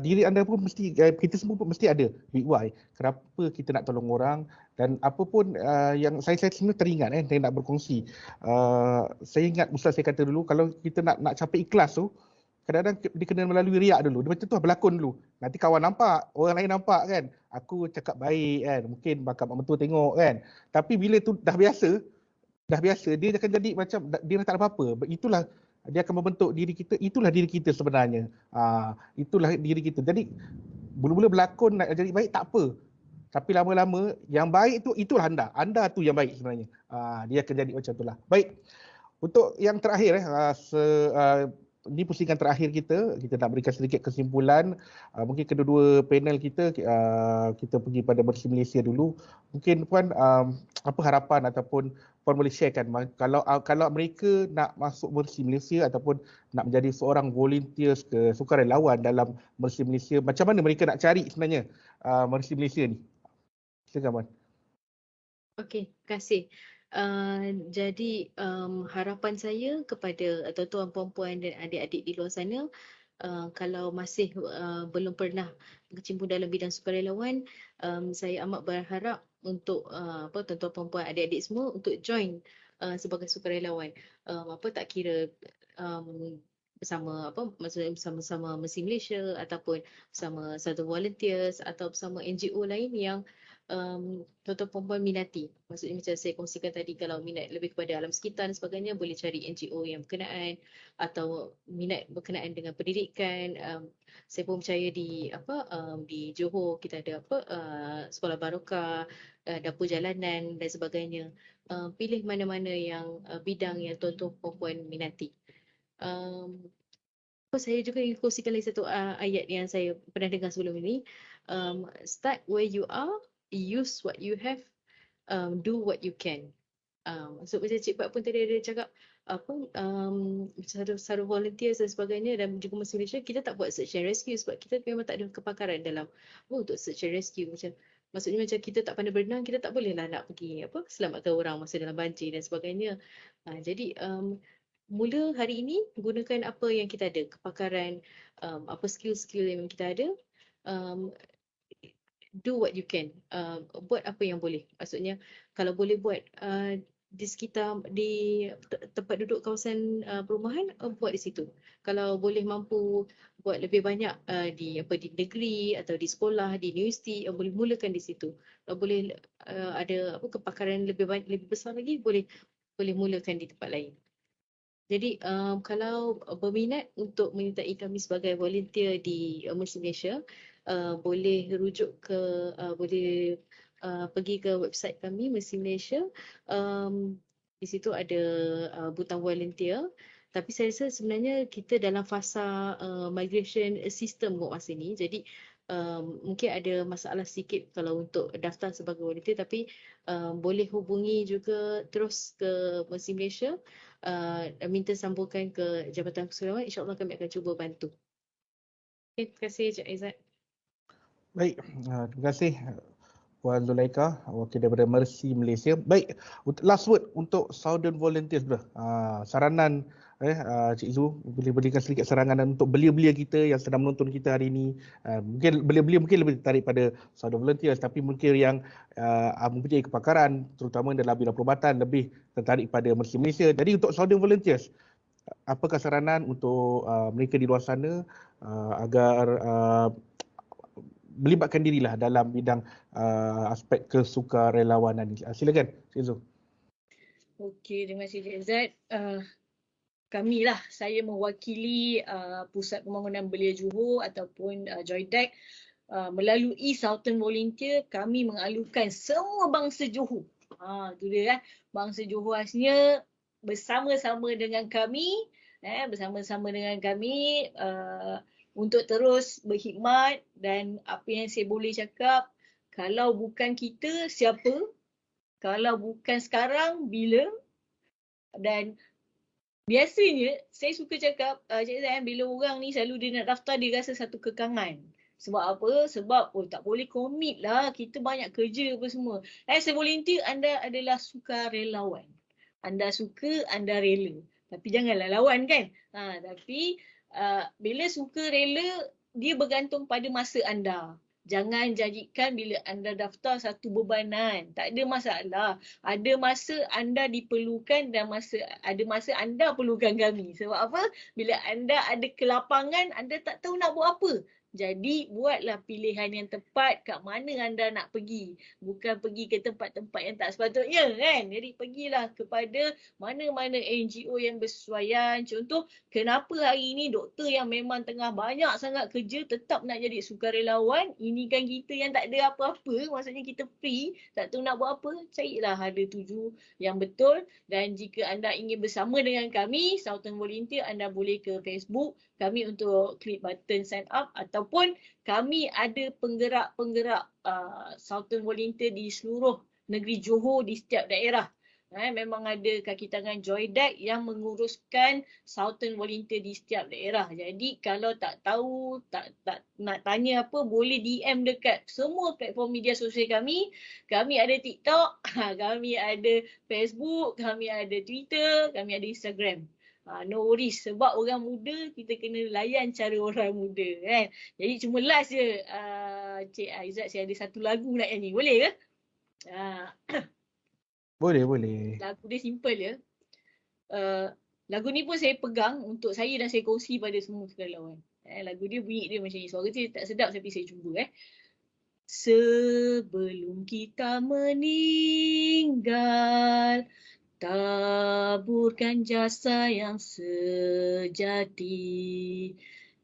diri anda pun mesti, kita semua pun mesti ada big why. Kenapa kita nak tolong orang, dan apa pun yang saya sebenarnya teringat saya nak berkongsi. Saya ingat Ustaz saya kata dulu, kalau kita nak capai ikhlas tu, kadang-kadang dia kena melalui riak dulu. Dia macam tu berlakon dulu. Nanti kawan nampak, orang lain nampak kan. Aku cakap baik kan. Mungkin bakal mak mentua tengok kan. Tapi bila tu dah biasa, dia akan jadi macam dia dah tak ada apa-apa. Itulah dia akan membentuk diri kita. Itulah diri kita sebenarnya. Itulah diri kita. Jadi mula-mula berlakon nak jadi baik tak apa. Tapi lama-lama yang baik tu itulah anda. Anda tu yang baik sebenarnya. Dia akan jadi macam itulah. Baik. Untuk yang terakhir ini pusingan terakhir kita nak berikan sedikit kesimpulan. Mungkin kedua-dua panel kita pergi pada Bersih Malaysia dulu. Mungkin Puan apa harapan ataupun Puan boleh sharekan kalau mereka nak masuk Bersih Malaysia ataupun nak menjadi seorang volunteers ke sukarelawan dalam Bersih Malaysia, macam mana mereka nak cari sebenarnya Bersih Malaysia ni? Silakan Puan.
Okey, terima kasih. Jadi harapan saya kepada tuan-tuan, puan-puan dan adik-adik di luar sana, kalau masih belum pernah berkecimpung dalam bidang sukarelawan, saya amat berharap untuk tuan-tuan, puan-puan, adik-adik semua untuk join sebagai sukarelawan. Tak kira bersama maksudnya bersama Mercy Malaysia ataupun bersama satu volunteers atau bersama NGO lain yang tuan-tuan perempuan minati. Maksudnya macam saya kongsikan tadi, kalau minat lebih kepada alam sekitar dan sebagainya, boleh cari NGO yang berkenaan, atau minat berkenaan dengan pendidikan. Saya pun percaya di di Johor kita ada Sekolah Barokah, dapur jalanan dan sebagainya. Pilih mana-mana yang bidang yang tuan-tuan perempuan minati. Saya juga ingin kongsikan lagi satu ayat yang saya pernah dengar sebelum ini. Start where you are, use what you have, do what you can. So macam Cik Pat pun tadi ada cakap, saudara volunteers dan sebagainya dan juga Muslim Malaysia, kita tak buat search and rescue sebab kita memang tak ada kepakaran dalam untuk search and rescue. Maksudnya macam kita tak pandai berenang, kita tak bolehlah nak pergi selamatkan orang masa dalam banjir dan sebagainya. Jadi mula hari ini gunakan apa yang kita ada, kepakaran, apa skill-skill yang kita ada. Do what you can, buat apa yang boleh. Maksudnya kalau boleh buat di sekitar tempat duduk kawasan perumahan, buat di situ. Kalau boleh mampu buat lebih banyak di negeri atau di sekolah, di universiti, boleh mulakan di situ. Kalau boleh ada kepakaran lebih besar lagi, boleh mulakan di tempat lain. Jadi kalau berminat untuk menyertai kami sebagai volunteer di Muslim Malaysia, boleh rujuk ke boleh pergi ke website kami Muslim Malaysia. Di situ ada butang volunteer. Tapi saya rasa sebenarnya kita dalam fasa migration system kot masa ni. Jadi mungkin ada masalah sedikit kalau untuk daftar sebagai volunteer, tapi boleh hubungi juga terus ke Muslim Malaysia, minta sambungkan ke Jabatan Keselamatan. InsyaAllah kami akan cuba bantu. Okay, terima kasih Cik Aizat.
Baik, terima kasih Puan Zulaika, wakil daripada Mercy Malaysia. Baik, last word untuk Southern Volunteers, saranan Cik Zu, boleh berikan sedikit sarangan untuk belia-belia kita yang sedang menonton kita hari ini. Mungkin belia-belia mungkin lebih tertarik pada Southern Volunteers, tapi mungkin yang mempunyai kepakaran terutama dalam bidang perubatan lebih tertarik pada Mercy Malaysia. Jadi untuk Southern Volunteers, apakah saranan untuk mereka di luar sana agar melibatkan dirilah dalam bidang aspek kesukarelawanan ini? Silakan Cik Zu.
Okey, terima kasih Cik Zat. Kamilah, saya mewakili Pusat Pembangunan Belia Johor ataupun Joydeck. Melalui Southern Volunteer, kami mengalukan semua bangsa Johor. Itu dia kan. Bangsa Johor aslinya bersama-sama dengan kami, untuk terus berkhidmat. Dan apa yang saya boleh cakap, kalau bukan kita, siapa? Kalau bukan sekarang, bila? Dan biasanya saya suka cakap, Cik Zat, bila orang ni selalu dia nak daftar, dia rasa satu kekangan. Sebab apa? Sebab tak boleh komit lah, kita banyak kerja apa semua. As a volunteer, anda adalah sukarelawan. Anda suka, anda rela. Tapi janganlah lawan kan. Tapi bila suka rela, dia bergantung pada masa anda. Jangan jadikan bila anda daftar satu bebanan. Tak ada masalah. Ada masa anda diperlukan dan ada masa anda perlukan kami. Sebab apa? Bila anda ada kelapangan, anda tak tahu nak buat apa. Jadi buatlah pilihan yang tepat kat mana anda nak pergi. Bukan pergi ke tempat-tempat yang tak sepatutnya kan. Jadi pergilah kepada mana-mana NGO yang bersesuaian. Contoh, kenapa hari ini doktor yang memang tengah banyak sangat kerja tetap nak jadi sukarelawan. Ini kan kita yang tak ada apa-apa. Maksudnya kita free. Tak tahu nak buat apa. Carilah ada tuju yang betul. Dan jika anda ingin bersama dengan kami, Southern Volunteer, anda boleh ke Facebook kami untuk klik button sign up, ataupun kami ada penggerak-penggerak Southern Volunteer di seluruh negeri Johor di setiap daerah. Memang ada kaki tangan Joydeck yang menguruskan Southern Volunteer di setiap daerah. Jadi kalau tak tahu, tak nak tanya apa, boleh DM dekat semua platform media sosial kami. Kami ada TikTok, kami ada Facebook, kami ada Twitter, kami ada Instagram. No worries, sebab orang muda kita kena layan cara orang muda kan. Jadi cuma last je Cik Aizat, saya ada satu lagu nak nyanyi, boleh ke?
Boleh.
Lagu dia simple je. Lagu ni pun saya pegang untuk saya dan saya kongsi pada semua sukarelawan. Lagu dia bunyi dia macam ni. Suara dia tak sedap tapi saya cuba. Sebelum kita meninggal, taburkan jasa yang sejati.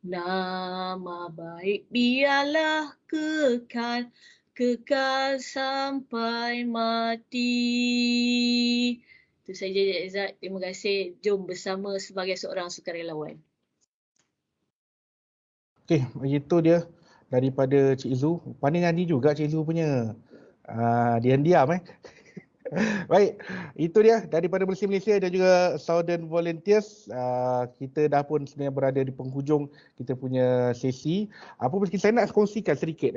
Nama baik biarlah kekal sampai mati. Itu saja Cik Izzat. Terima kasih. Jom bersama sebagai seorang sukarelawan.
Okey, begitu dia daripada Cik Zu. Pandai nyanyi juga Cik Zu punya. Diam-diam Baik, itu dia daripada Bersih Malaysia dan juga Southern Volunteers. Kita dah pun sebenarnya berada di penghujung kita punya sesi. Apa pun saya nak kongsikan sedikit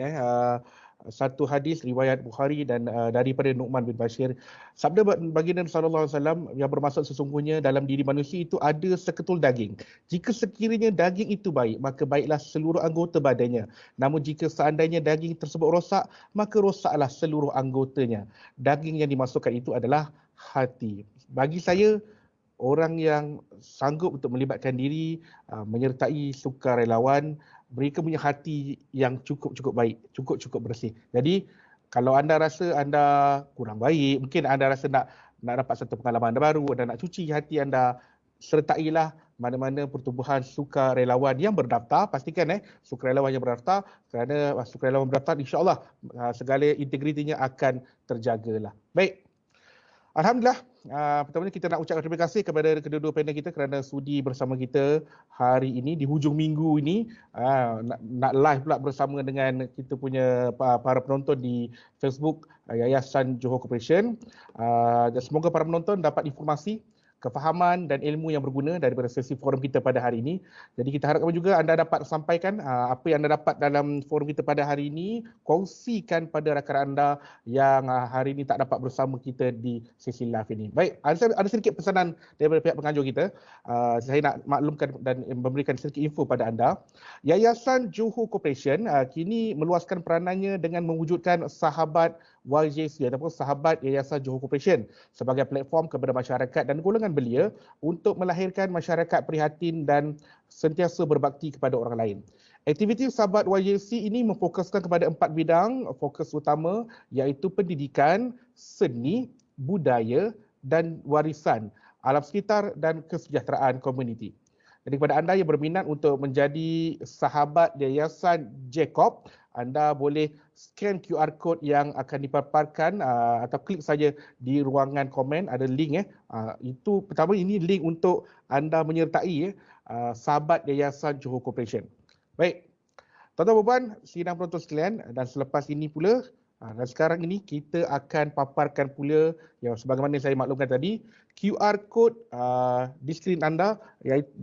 satu hadis riwayat Bukhari dan daripada Nu'man bin Bashir. Sabda baginda sallallahu alaihi wasallam yang bermaksud sesungguhnya dalam diri manusia itu ada seketul daging. Jika sekiranya daging itu baik, maka baiklah seluruh anggota badannya. Namun jika seandainya daging tersebut rosak, maka rosaklah seluruh anggotanya. Daging yang dimasukkan itu adalah hati. Bagi saya, orang yang sanggup untuk melibatkan diri, menyertai sukarelawan, mereka punya hati yang cukup-cukup baik, cukup-cukup bersih. Jadi, kalau anda rasa anda kurang baik, mungkin anda rasa nak dapat satu pengalaman anda baru, anda nak cuci hati anda, sertailah mana-mana pertubuhan sukarelawan yang berdaftar. Pastikan sukarelawan yang berdaftar, kerana sukarelawan berdaftar insya-Allah segala integritinya akan terjagalah. Baik. Alhamdulillah, pertamanya kita nak ucapkan terima kasih kepada kedua-dua panel kita kerana sudi bersama kita hari ini di hujung minggu ini, nak live pula bersama dengan kita punya para penonton di Facebook Yayasan Johor Corporation. Dan semoga para penonton dapat informasi, kefahaman dan ilmu yang berguna daripada sesi forum kita pada hari ini. Jadi kita harapkan juga anda dapat sampaikan apa yang anda dapat dalam forum kita pada hari ini, kongsikan pada rakan anda yang hari ini tak dapat bersama kita di sesi live ini. Baik, ada sedikit pesanan daripada pihak penganjur kita. Saya nak maklumkan dan memberikan sedikit info pada anda. Yayasan Johor Corporation kini meluaskan peranannya dengan mewujudkan sahabat YJC ataupun sahabat Yayasan Johor Corporation sebagai platform kepada masyarakat dan golongan belia untuk melahirkan masyarakat prihatin dan sentiasa berbakti kepada orang lain. Aktiviti sahabat YJC ini memfokuskan kepada 4 bidang fokus utama, iaitu pendidikan, seni, budaya dan warisan, alam sekitar dan kesejahteraan komuniti. Jadi kepada anda yang berminat untuk menjadi sahabat Yayasan JCOP, anda boleh scan QR code yang akan dipaparkan atau klik saja di ruangan komen, ada link itu pertama, ini link untuk anda menyertai sahabat Yayasan Johor Corporation. Baik, tuan-tuan dan puan, sidang penonton sekalian, dan selepas ini pula dan sekarang ini kita akan paparkan pula yang sebagaimana saya maklumkan tadi, QR code di skrin anda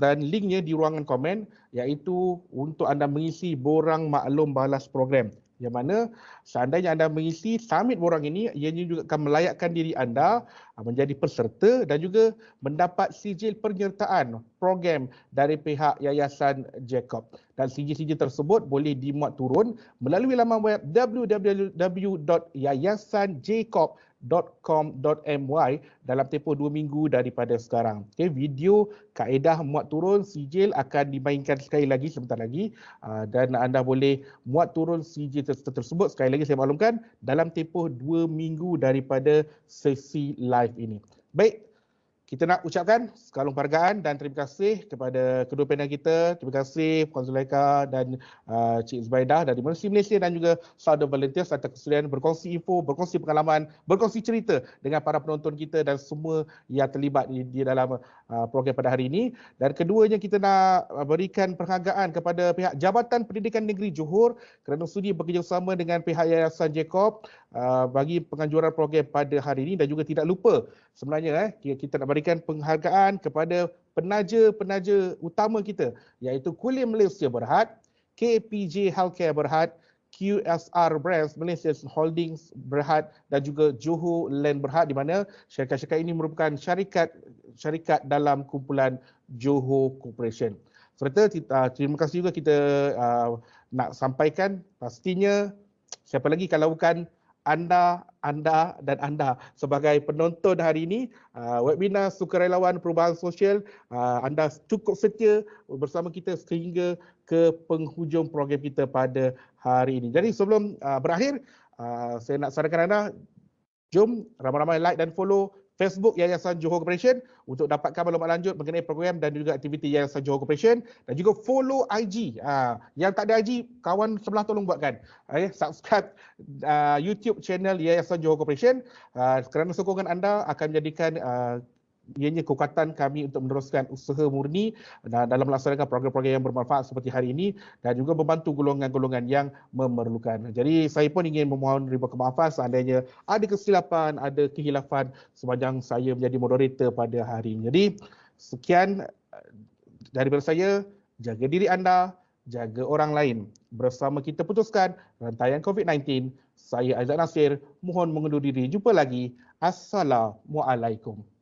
dan linknya di ruangan komen, iaitu untuk anda mengisi borang maklum balas program. Yang mana seandainya anda mengisi submit borang ini, ianya juga akan melayakkan diri anda menjadi peserta dan juga mendapat sijil penyertaan program dari pihak Yayasan JCOP. Dan sijil-sijil tersebut boleh dimuat turun melalui laman web www.yayasanjcop.com.my dalam tempoh 2 minggu daripada sekarang. Okay, video kaedah muat turun sijil akan dimainkan sekali lagi sebentar lagi dan anda boleh muat turun sijil tersebut sekali lagi saya maklumkan dalam tempoh 2 minggu daripada sesi live ini. Baik, kita nak ucapkan sekalung penghargaan dan terima kasih kepada kedua panel kita. Terima kasih Puan Zulaika dan Cik Zubaidah dari Bersih Malaysia dan juga Southern Volunteers atas kesudian berkongsi info, berkongsi pengalaman, berkongsi cerita dengan para penonton kita dan semua yang terlibat di dalam program pada hari ini. Dan keduanya kita nak berikan penghargaan kepada pihak Jabatan Pendidikan Negeri Johor kerana sudi bekerjasama dengan pihak Yayasan JCOP bagi penganjuran program pada hari ini, dan juga tidak lupa sebenarnya kita nak berikan penghargaan kepada penaja-penaja utama kita, iaitu Kulim Malaysia Berhad, KPJ Healthcare Berhad, QSR Brands Malaysia Holdings Berhad dan juga Johor Land Berhad, di mana syarikat-syarikat ini merupakan syarikat dalam kumpulan Johor Corporation. Serta terima kasih juga kita nak sampaikan, pastinya siapa lagi kalau bukan anda dan anda sebagai penonton hari ini webinar Sukarelawan Perubahan Sosial. Anda cukup setia bersama kita sehingga ke penghujung program kita pada hari ini. Jadi sebelum berakhir, saya nak sarankan anda, jom ramai-ramai like dan follow Facebook Yayasan Johor Corporation untuk dapatkan maklumat lanjut mengenai program dan juga aktiviti Yayasan Johor Corporation, dan juga follow IG. Yang tak ada IG, kawan sebelah tolong buatkan. Subscribe YouTube channel Yayasan Johor Corporation kerana sokongan anda akan menjadikan ianya kekuatan kami untuk meneruskan usaha murni dalam melaksanakan program-program yang bermanfaat seperti hari ini dan juga membantu golongan-golongan yang memerlukan. Jadi saya pun ingin memohon ribuan kemaafan seandainya ada kesilapan, ada kehilafan sepanjang saya menjadi moderator pada hari ini. Jadi sekian daripada saya, jaga diri anda, jaga orang lain. Bersama kita putuskan rantaian COVID-19. Saya Aizat Nasir, mohon mengundur diri. Jumpa lagi. Assalamualaikum.